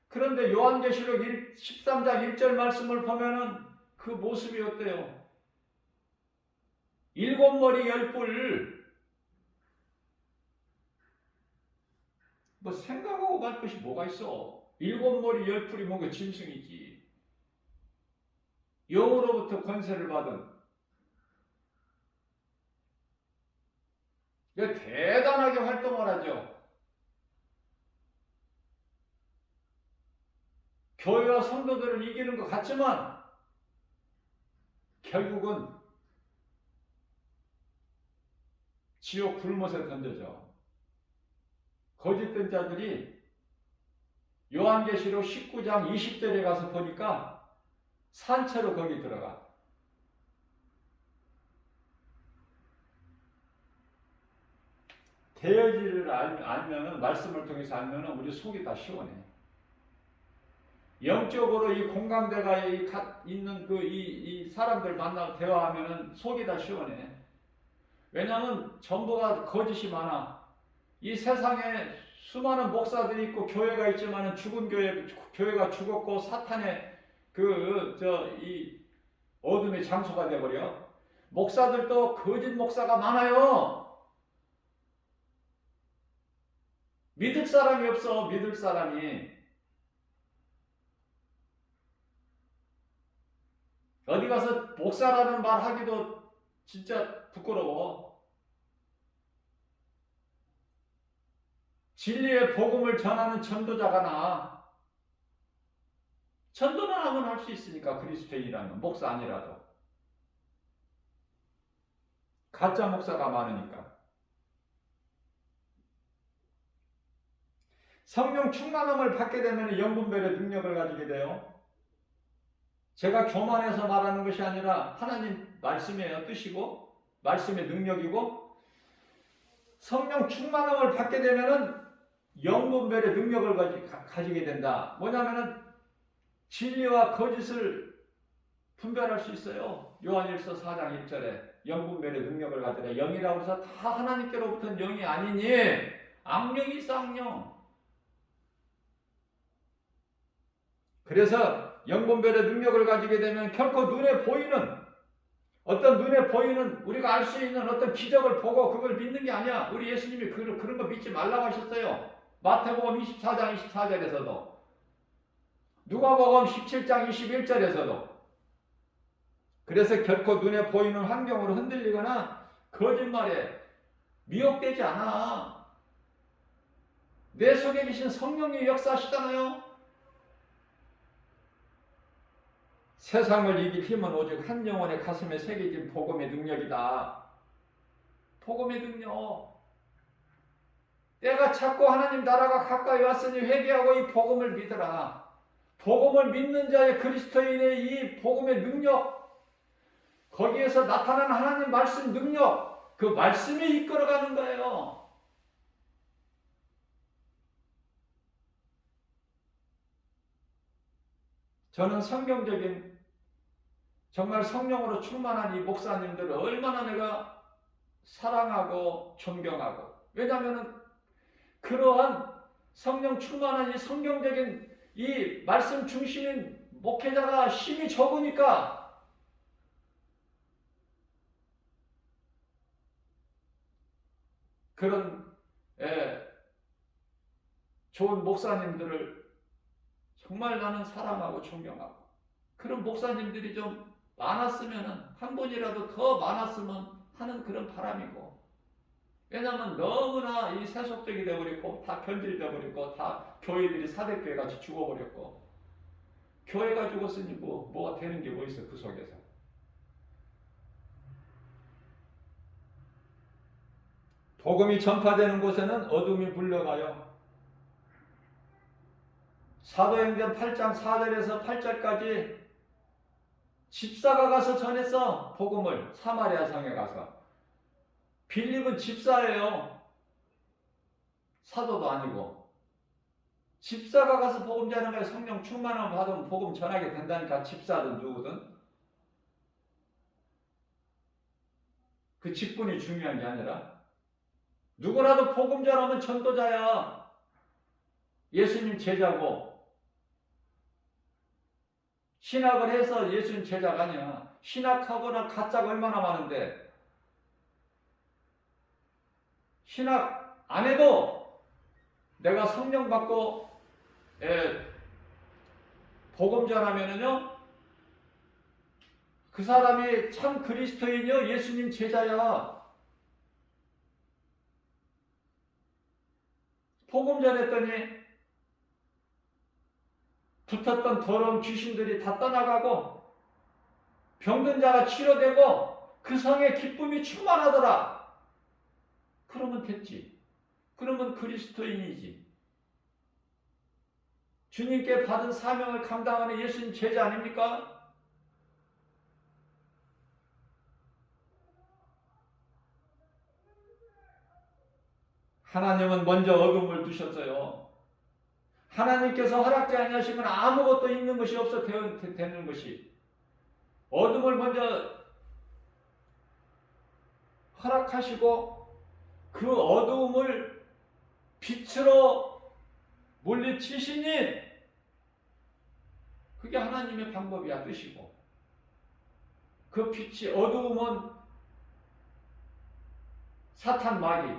그런데 요한계시록 13장 1절 말씀을 보면은 그 모습이 어때요? 7머리 10뿔. 뭐 생각하고 말 것이 뭐가 있어? 7머리 10뿔이 뭔가 짐승이지. 영으로부터 권세를 받은. 대단하게 활동을 하죠. 교회와 성도들을 이기는 것 같지만 결국은 지옥 불못에 던져져. 거짓된 자들이 요한계시록 19장 20절에 가서 보니까 산채로 거기 들어가. 대여지를 알면은, 말씀을 통해서 알면은 우리 속이 다 시원해. 영적으로 이 공감대가 있는 이 사람들 만나고 대화하면은 속이 다 시원해. 왜냐하면 전부가 거짓이 많아. 이 세상에 수많은 목사들이 있고 교회가 있지만은 죽은 교회가 죽었고 사탄의 이 어둠의 장소가 되어버려. 목사들도 거짓 목사가 많아요. 믿을 사람이 없어. 믿을 사람이. 어디 가서 목사라는 말 하기도 진짜 부끄러워. 진리의 복음을 전하는 전도자가 나. 전도는 하면 할 수 있으니까, 그리스도인이라면. 목사 아니라도. 가짜 목사가 많으니까. 성령 충만함을 받게 되면 영분별의 능력을 가지게 돼요. 제가 교만해서 말하는 것이 아니라 하나님 말씀이에요. 뜻이고 말씀의 능력이고, 성령 충만함을 받게 되면은 영분별의 능력을 가지게 된다. 뭐냐면은 진리와 거짓을 분별할 수 있어요. 요한일서 4장 1절에 영분별의 능력을 가지라. 영이라고 해서 다 하나님께로부터는 영이 아니니 악령이 있어. 악령. 그래서 영분별의 능력을 가지게 되면 결코 눈에 보이는, 어떤 눈에 보이는 우리가 알 수 있는 어떤 기적을 보고 그걸 믿는 게 아니야. 우리 예수님이 그런 거 믿지 말라고 하셨어요. 마태복음 24장 24절에서도, 누가복음 17장 21절에서도. 그래서 결코 눈에 보이는 환경으로 흔들리거나 거짓말에 미혹되지 않아. 내 속에 계신 성령이 역사하시잖아요. 세상을 이길 힘은 오직 한 영혼의 가슴에 새겨진 복음의 능력이다. 복음의 능력. 때가 찼고 하나님 나라가 가까이 왔으니 회개하고 이 복음을 믿으라. 복음을 믿는 자의, 그리스도인의 이 복음의 능력, 거기에서 나타나는 하나님 말씀 능력, 그 말씀이 이끌어가는 거예요. 저는 성경적인, 정말 성령으로 충만한 이 목사님들을 얼마나 내가 사랑하고 존경하고, 왜냐하면 그러한 성령 충만한 이 성경적인 이 말씀 중심인 목회자가 힘이 적으니까 그런 좋은 목사님들을 정말 나는 사랑하고 존경하고, 그런 목사님들이 좀 많았으면, 한 분이라도 더 많았으면 하는 그런 바람이고, 왜냐하면 너무나 이 세속적이 되어버렸고 다 변질되어버렸고 다 교회들이 사대교회 같이 죽어버렸고, 교회가 죽었으니 뭐가 되는 게 뭐 있어. 그 속에서 복음이 전파되는 곳에는 어둠이 물러가요. 사도행전 8장 4절에서 8절까지 집사가 가서 전했어. 복음을 사마리아 성에 가서. 빌립은 집사예요. 사도도 아니고. 집사가 가서 복음 전하는 거야. 성령 충만함을 받으면 복음 전하게 된다니까. 집사든 누구든. 그 직분이 중요한 게 아니라, 누구라도 복음 전하면 전도자야. 예수님 제자고. 신학을 해서 예수님 제자가 아니야. 신학하거나 가짜가 얼마나 많은데, 신학 안 해도 내가 성령 받고 복음 전하면은요, 그 사람이 참 그리스도인이요, 예수님 제자야. 복음 전했더니 붙었던 더러운 귀신들이 다 떠나가고 병든 자가 치료되고 그 성에 기쁨이 충만하더라. 그러면 됐지. 그러면 그리스도인이지. 주님께 받은 사명을 감당하는 예수님 제자 아닙니까? 하나님은 먼저 어둠을 두셨어요. 하나님께서 허락지 아니하시면 아무것도 있는 것이 없어 되는 것이. 어둠을 먼저 허락하시고 그 어두움을 빛으로 물리치시니, 그게 하나님의 방법이야, 뜻이고. 그 빛이, 어두움은 사탄 마귀,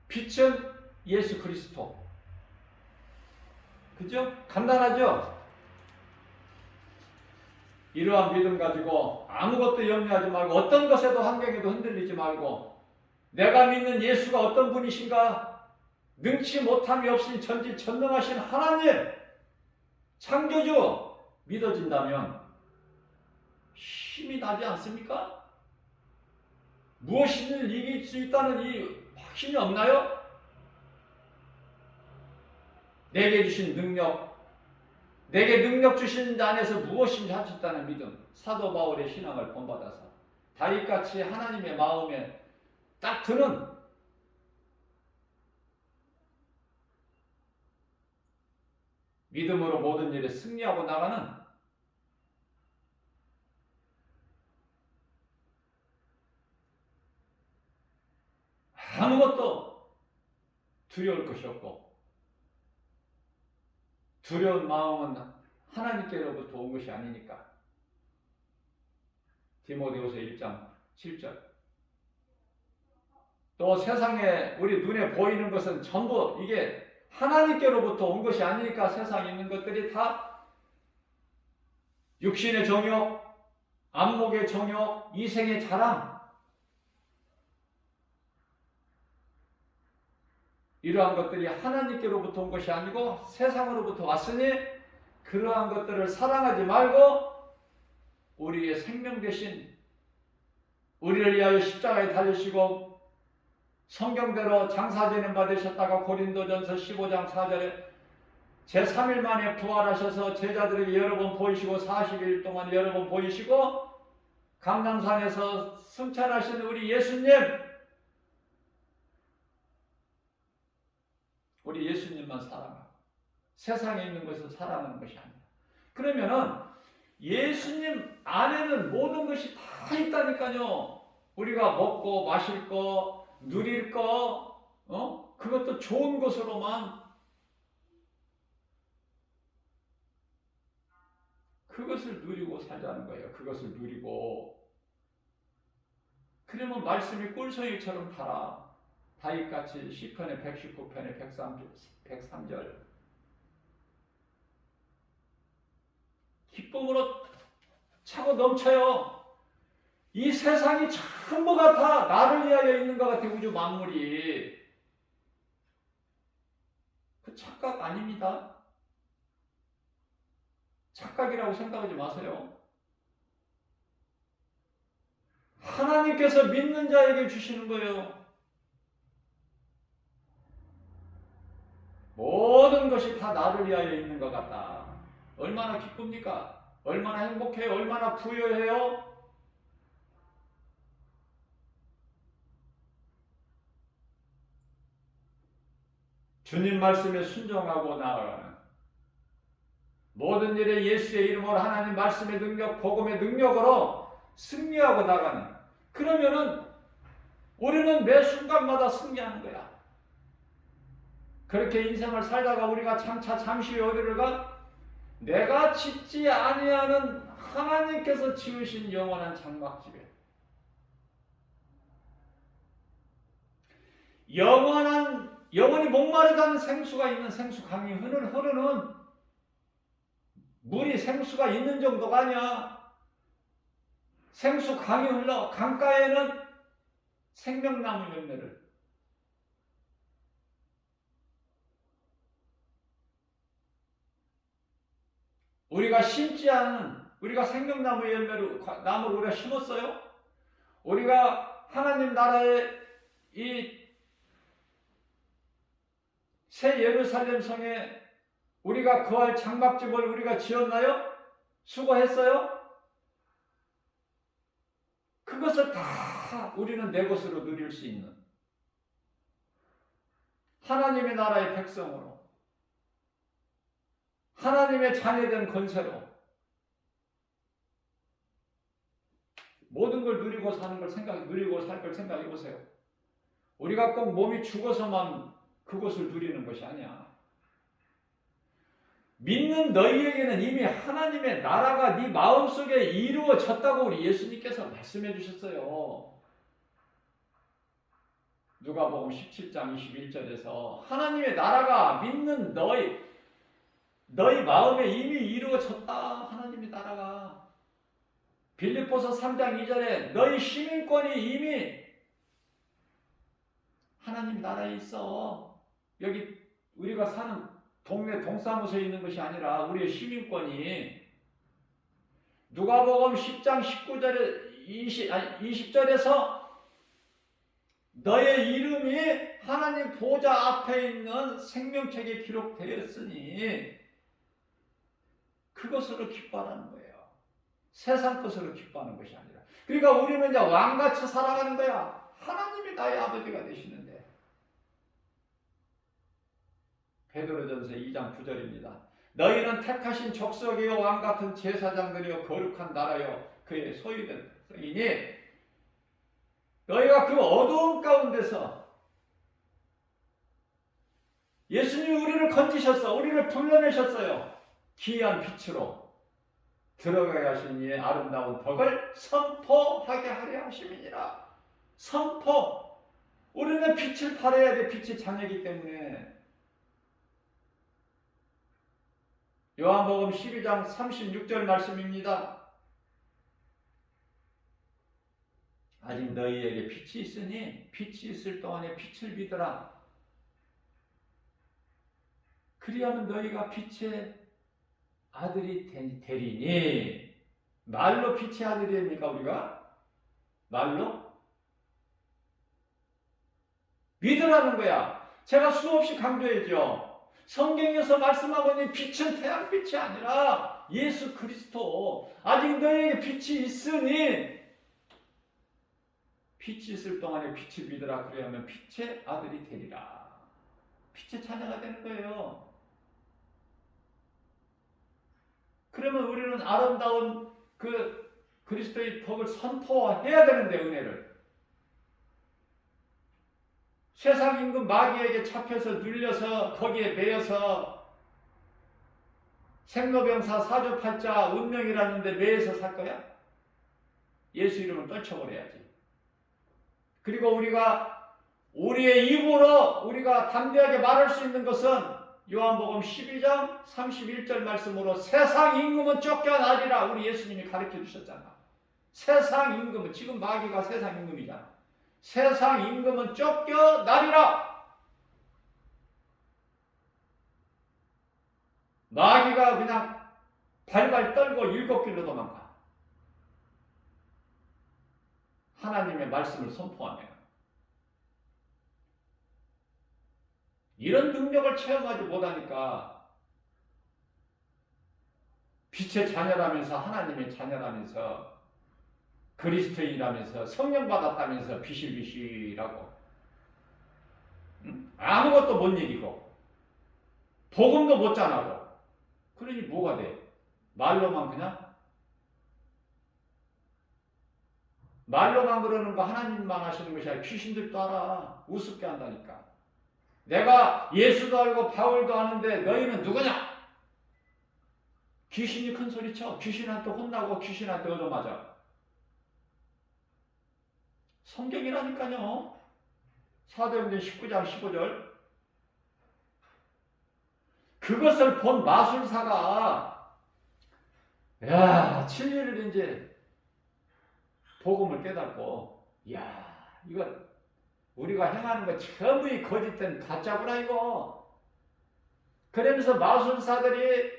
빛은 예수 그리스도. 그죠? 간단하죠? 이러한 믿음 가지고 아무것도 염려하지 말고 어떤 것에도 환경에도 흔들리지 말고 내가 믿는 예수가 어떤 분이신가? 능치 못함이 없으니 전지전능하신 하나님 창조주 믿어진다면 힘이 나지 않습니까? 무엇이든 이길 수 있다는 이 확신이 없나요? 내게 주신 능력, 내게 능력 주신 안에서 무엇인지 할 수 있다는 믿음. 사도 바울의 신앙을 본받아서 다윗같이 하나님의 마음에 딱 드는 믿음으로 모든 일에 승리하고 나가는 아무것도 두려울 것이 없고 두려운 마음은 하나님께로부터 온 것이 아니니까. 디모데후서 1장 7절. 또 세상에 우리 눈에 보이는 것은 전부 이게 하나님께로부터 온 것이 아니니까 세상에 있는 것들이 다 육신의 정욕, 안목의 정욕, 이생의 자랑, 이러한 것들이 하나님께로부터 온 것이 아니고 세상으로부터 왔으니 그러한 것들을 사랑하지 말고 우리의 생명 대신 우리를 위하여 십자가에 달리시고 성경대로 장사되는 바 되셨다가 고린도전서 15장 4절에 제3일 만에 부활하셔서 제자들에게 여러 번 보이시고 40일 동안 여러 번 보이시고 감람산에서 승천하신 우리 예수님, 우리 예수님만 사랑하고 세상에 있는 것을 사랑하는 것이 아니야. 그러면은 예수님 안에는 모든 것이 다 있다니까요. 우리가 먹고 마실 거, 누릴 거, 그것도 좋은 것으로만 그것을 누리고 살자는 거예요. 그것을 누리고. 그러면 말씀이 꿀송이처럼 달아. 다윗같이 시편의 119편의 103절 기쁨으로 차고 넘쳐요. 이 세상이 전부가 다 나를 위하여 있는 것 같아. 우주 만물이. 그 착각 아닙니다. 착각이라고 생각하지 마세요. 하나님께서 믿는 자에게 주시는 거예요. 모든 것이 다 나를 위하여 있는 것 같다. 얼마나 기쁩니까? 얼마나 행복해요? 얼마나 부유해요? 주님 말씀에 순종하고 나아가는 모든 일에 예수의 이름으로 하나님 말씀의 능력, 복음의 능력으로 승리하고 나가는, 그러면은 우리는 매 순간마다 승리하는 거야. 그렇게 인생을 살다가 우리가 장차 잠시 후에 어디를 가? 내가 짓지 아니하는 하나님께서 지으신 영원한 장막집에, 영원히 목마르지 않는 생수가 있는, 생수강이 흐르는, 물이 생수가 있는 정도가 아니야. 생수강이 흘러 강가에는 생명나무 열매를, 우리가 심지 않은, 우리가 생명나무 열매를, 나무를 우리가 심었어요? 우리가 하나님 나라의 이 새 예루살렘 성에 우리가 거할 장막집을 우리가 지었나요? 수고했어요? 그것을 다 우리는 내 것으로 누릴 수 있는 하나님의 나라의 백성으로, 하나님의 자녀된 권세로 모든 걸 누리고 사는 걸 누리고 살 걸 생각해 보세요. 우리가 꼭 몸이 죽어서만 그것을 누리는 것이 아니야. 믿는 너희에게는 이미 하나님의 나라가 네 마음속에 이루어졌다고 우리 예수님께서 말씀해 주셨어요. 누가복음 17장 21절에서 하나님의 나라가 믿는 너희 마음에 이미 이루어졌다. 하나님의 나라가. 빌립보서 3장 2절에 너희 시민권이 이미 하나님 나라에 있어. 여기 우리가 사는 동네 동사무소에 있는 것이 아니라 우리의 시민권이 누가복음 10장 19절에 20절에서 너의 이름이 하나님 보좌 앞에 있는 생명책에 기록되었으니 그것으로 기뻐하는 거예요. 세상 것으로 기뻐하는 것이 아니라. 그러니까 우리는 이제 왕같이 살아가는 거야. 하나님이 나의 아버지가 되시는데. 베드로전서 2장 9절입니다. 너희는 택하신 족속이요 왕같은 제사장들이요 거룩한 나라요 그의 소유된 백성이니 너희가 그 어두운 가운데서 예수님이 우리를 건지셨어. 우리를 불러내셨어요. 기이한 빛으로 들어가게 하신 이의 아름다운 덕을 선포하게 하려 하심이니라. 선포. 우리는 빛을 발해야 돼. 빛의 자녀이기 때문에. 요한복음 12장 36절 말씀입니다. 아직 너희에게 빛이 있으니 빛이 있을 동안에 빛을 믿으라. 그리하면 너희가 빛의 아들이 되리니. 말로 빛의 아들이 됩니까 우리가? 말로? 믿으라는 거야. 제가 수없이 강조했죠. 성경에서 말씀하고 있는 빛은 태양빛이 아니라 예수 그리스도. 아직 너희에게 빛이 있으니 빛이 있을 동안에 빛을 믿으라. 그래야만 빛의 아들이 되리라. 빛의 자녀가 되는 거예요. 그러면 우리는 아름다운 그 그리스도의 덕을 선포해야 되는데, 은혜를. 세상 임금 마귀에게 잡혀서 눌려서 거기에 매여서 생로병사 사주팔자 운명이라는데 매여서 살 거야? 예수 이름을 떨쳐버려야지. 그리고 우리가 우리의 입으로 우리가 담대하게 말할 수 있는 것은 요한복음 12장 31절 말씀으로 세상 임금은 쫓겨나리라. 우리 예수님이 가르쳐 주셨잖아. 세상 임금은, 지금 마귀가 세상 임금이잖아. 세상 임금은 쫓겨나리라. 마귀가 그냥 발발 떨고 일곱 길로 도망가. 하나님의 말씀을 선포하면. 이런 능력을 체험하지 못하니까 빛의 자녀라면서, 하나님의 자녀라면서, 그리스도인이라면서, 성령 받았다면서 비실비실하고 아무것도 못 이기고 복음도 못 전하고. 그러니 뭐가 돼? 말로만 그냥? 말로만 그러는 거 하나님만 하시는 것이 아니라 귀신들도 알아. 우습게 한다니까. 내가 예수도 알고 바울도 아는데 너희는 누구냐? 귀신이 큰 소리쳐. 귀신한테 혼나고 귀신한테 얻어맞아. 성경이라니까요. 사도행전 19장 15절. 그것을 본 마술사가 야, 진리를 이제 복음을 깨닫고, 야, 이거 우리가 행하는 거 전부 이 거짓된 가짜구나 이거. 그러면서 마술사들이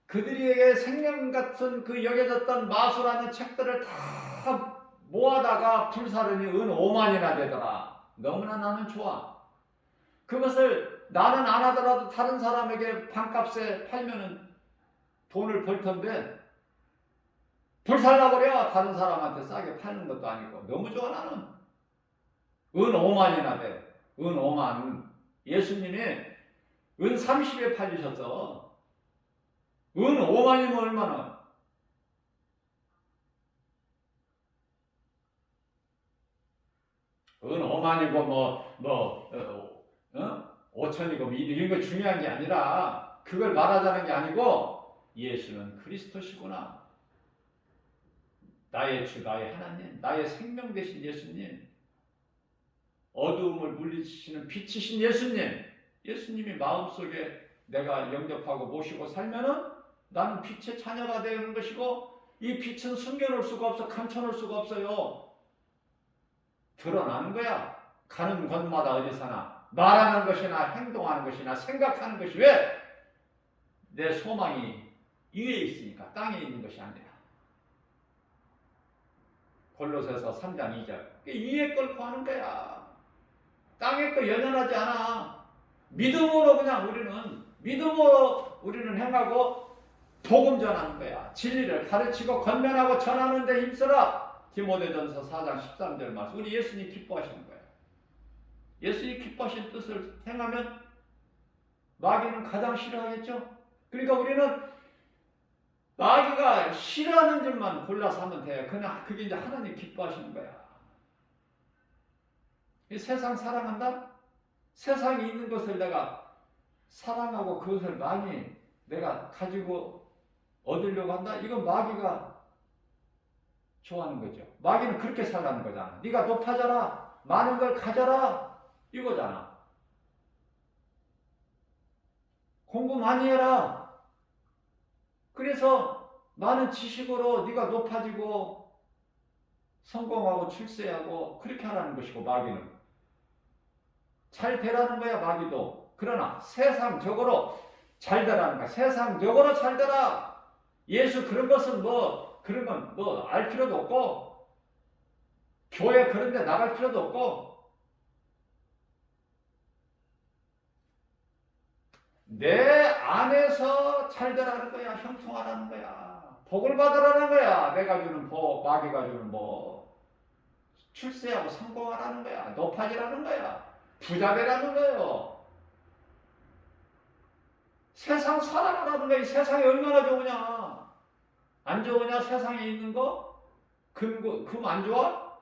그들에게 생명 같은 그 여겨졌던 마술하는 책들을 다 모아다가 불사르니 은 5만이나 되더라. 너무나 나는 좋아. 그것을 나는 안 하더라도 다른 사람에게 반값에 팔면은 돈을 벌 텐데 불살라버려. 다른 사람한테 싸게 파는 것도 아니고. 너무 좋아 나는. 은 5만이나 돼. 은 5만. 예수님이 은 30에 팔리셨어. 은 5만이면 얼마나? 은 5만이고 5천이고 이런 거 중요한 게 아니라, 그걸 말하자는 게 아니고, 예수는 그리스도시구나. 나의 주, 나의 하나님, 나의 생명 되신 예수님. 어두움을 물리치시는 빛이신 예수님이 마음속에 내가 영접하고 모시고 살면은 나는 빛의 자녀가 되는 것이고, 이 빛은 숨겨놓을 수가 없어, 감춰놓을 수가 없어요. 드러나는 거야. 가는 곳마다 어디서나 말하는 것이나 행동하는 것이나 생각하는 것이, 왜? 내 소망이 위에 있으니까, 땅에 있는 것이 아니라. 골로새서 3장 2절. 위에 걸 구하는 거야. 땅에 거 연연하지 않아. 믿음으로 우리는 행하고 복음 전하는 거야. 진리를 가르치고 권면하고 전하는 데 힘써라. 디모데전서 4장 13절 말씀. 우리 예수님 기뻐하시는 거야. 예수님 기뻐하신 뜻을 행하면 마귀는 가장 싫어하겠죠. 그러니까 우리는 마귀가 싫어하는 점만 골라서 하면 돼. 그게 이제 하나님 기뻐하시는 거야. 이 세상 사랑한다? 세상에 있는 것을 내가 사랑하고 그것을 많이 내가 가지고 얻으려고 한다? 이건 마귀가 좋아하는 거죠. 마귀는 그렇게 살라는 거잖아. 네가 높아져라, 많은 걸 가져라, 이거잖아. 공부 많이 해라. 그래서 많은 지식으로 네가 높아지고 성공하고 출세하고 그렇게 하라는 것이고, 마귀는 잘 되라는 거야. 마귀도. 그러나 세상적으로 잘 되라는 거야. 세상적으로 잘 되라. 예수 그런 것은 그런 건 알 필요도 없고, 교회 그런 데 나갈 필요도 없고, 내 안에서 잘 되라는 거야. 형통하라는 거야. 복을 받으라는 거야. 내가 주는 복, 마귀가 주는 복. 출세하고 성공하라는 거야. 높아지라는 거야. 부자 되라는 거예요. 세상 살아가라는 거야. 이 세상이 얼마나 좋으냐. 안 좋으냐? 세상에 있는 거? 금 안 좋아?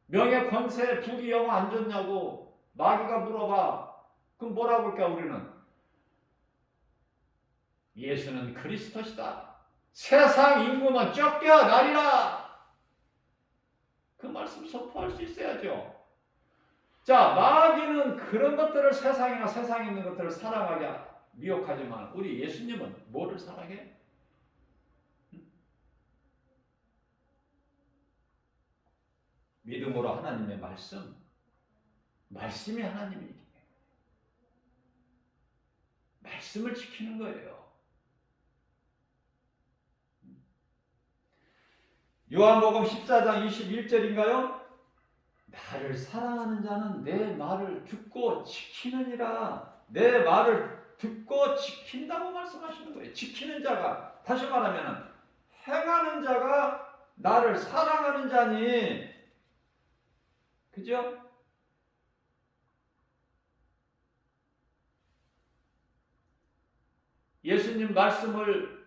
명예, 권세, 부귀, 영화 안 좋냐고 마귀가 물어봐. 그럼 뭐라고 할까 우리는? 예수는 그리스도시다. 세상 임금은 쫓겨나리라. 그 말씀 선포할 수 있어야죠. 자, 마귀는 그런 것들을, 세상이나 세상에 있는 것들을 사랑하게 미혹하지만 우리 예수님은 뭐를 사랑해? 믿음으로 하나님의 말씀이 하나님이기 때문에 말씀을 지키는 거예요. 요한복음 14장 21절인가요? 나를 사랑하는 자는 내 말을 듣고 지키느니라. 내 말을 듣고 지킨다고 말씀하시는 거예요. 지키는 자가, 다시 말하면 행하는 자가 나를 사랑하는 자니. 그죠? 예수님 말씀을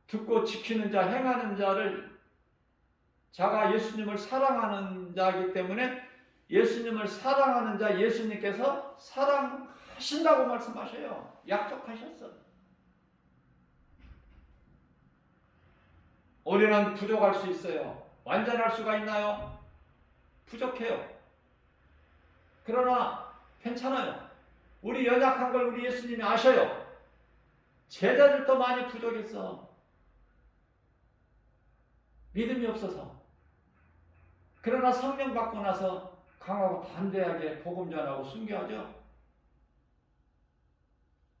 듣고 지키는 자, 행하는 자가 예수님을 사랑하는 자이기 때문에, 예수님을 사랑하는 자 예수님께서 사랑하신다고 말씀하셔요. 약속하셨어. 우리는 부족할 수 있어요. 완전할 수가 있나요? 부족해요. 그러나 괜찮아요. 우리 연약한 걸 우리 예수님이 아셔요. 제자들도 많이 부족했어. 믿음이 없어서. 그러나 성령 받고 나서 강하고 담대하게 복음 전하고 순교하죠.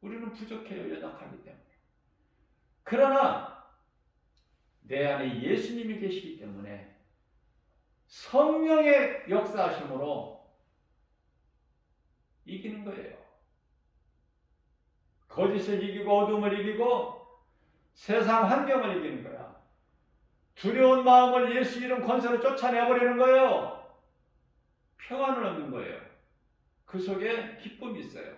우리는 부족해요. 연약하기 때문에. 그러나 내 안에 예수님이 계시기 때문에 성령의 역사하심으로 이기는 거예요. 거짓을 이기고 어둠을 이기고 세상 환경을 이기는 거야. 두려운 마음을 예수 이름 권세로 쫓아내버리는 거예요. 평안을 얻는 거예요. 그 속에 기쁨이 있어요.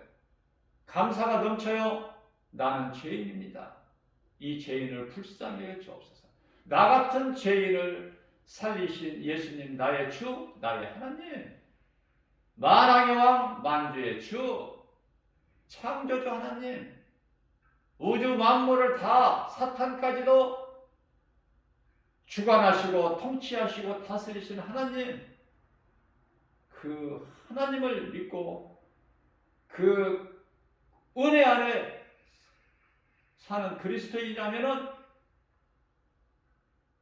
감사가 넘쳐요. 나는 죄인입니다. 이 죄인을 불쌍히 여겨 주옵소서. 나 같은 죄인을 살리신 예수님, 나의 주, 나의 하나님, 만왕의 왕, 만주의 주, 창조주 하나님, 우주 만물을 다, 사탄까지도 주관하시고 통치하시고 다스리시는 하나님, 그 하나님을 믿고 그 은혜 안에 사는 그리스도인이라면은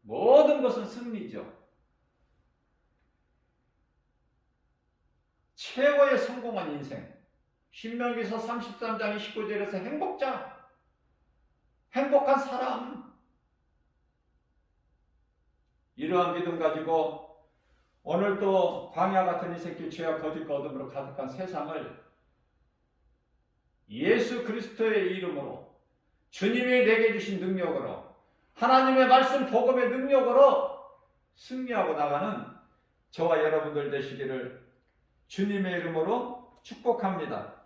모든 것은 승리죠. 최고의 성공한 인생. 신명기서 33장 29절에서 행복자, 행복한 사람. 이러한 믿음 가지고 오늘도 광야 같은 인생길 죄와 거짓과 어둠으로 가득한 세상을 예수 그리스도의 이름으로 주님이 내게 주신 능력으로 하나님의 말씀 복음의 능력으로 승리하고 나가는 저와 여러분들 되시기를 주님의 이름으로 축복합니다.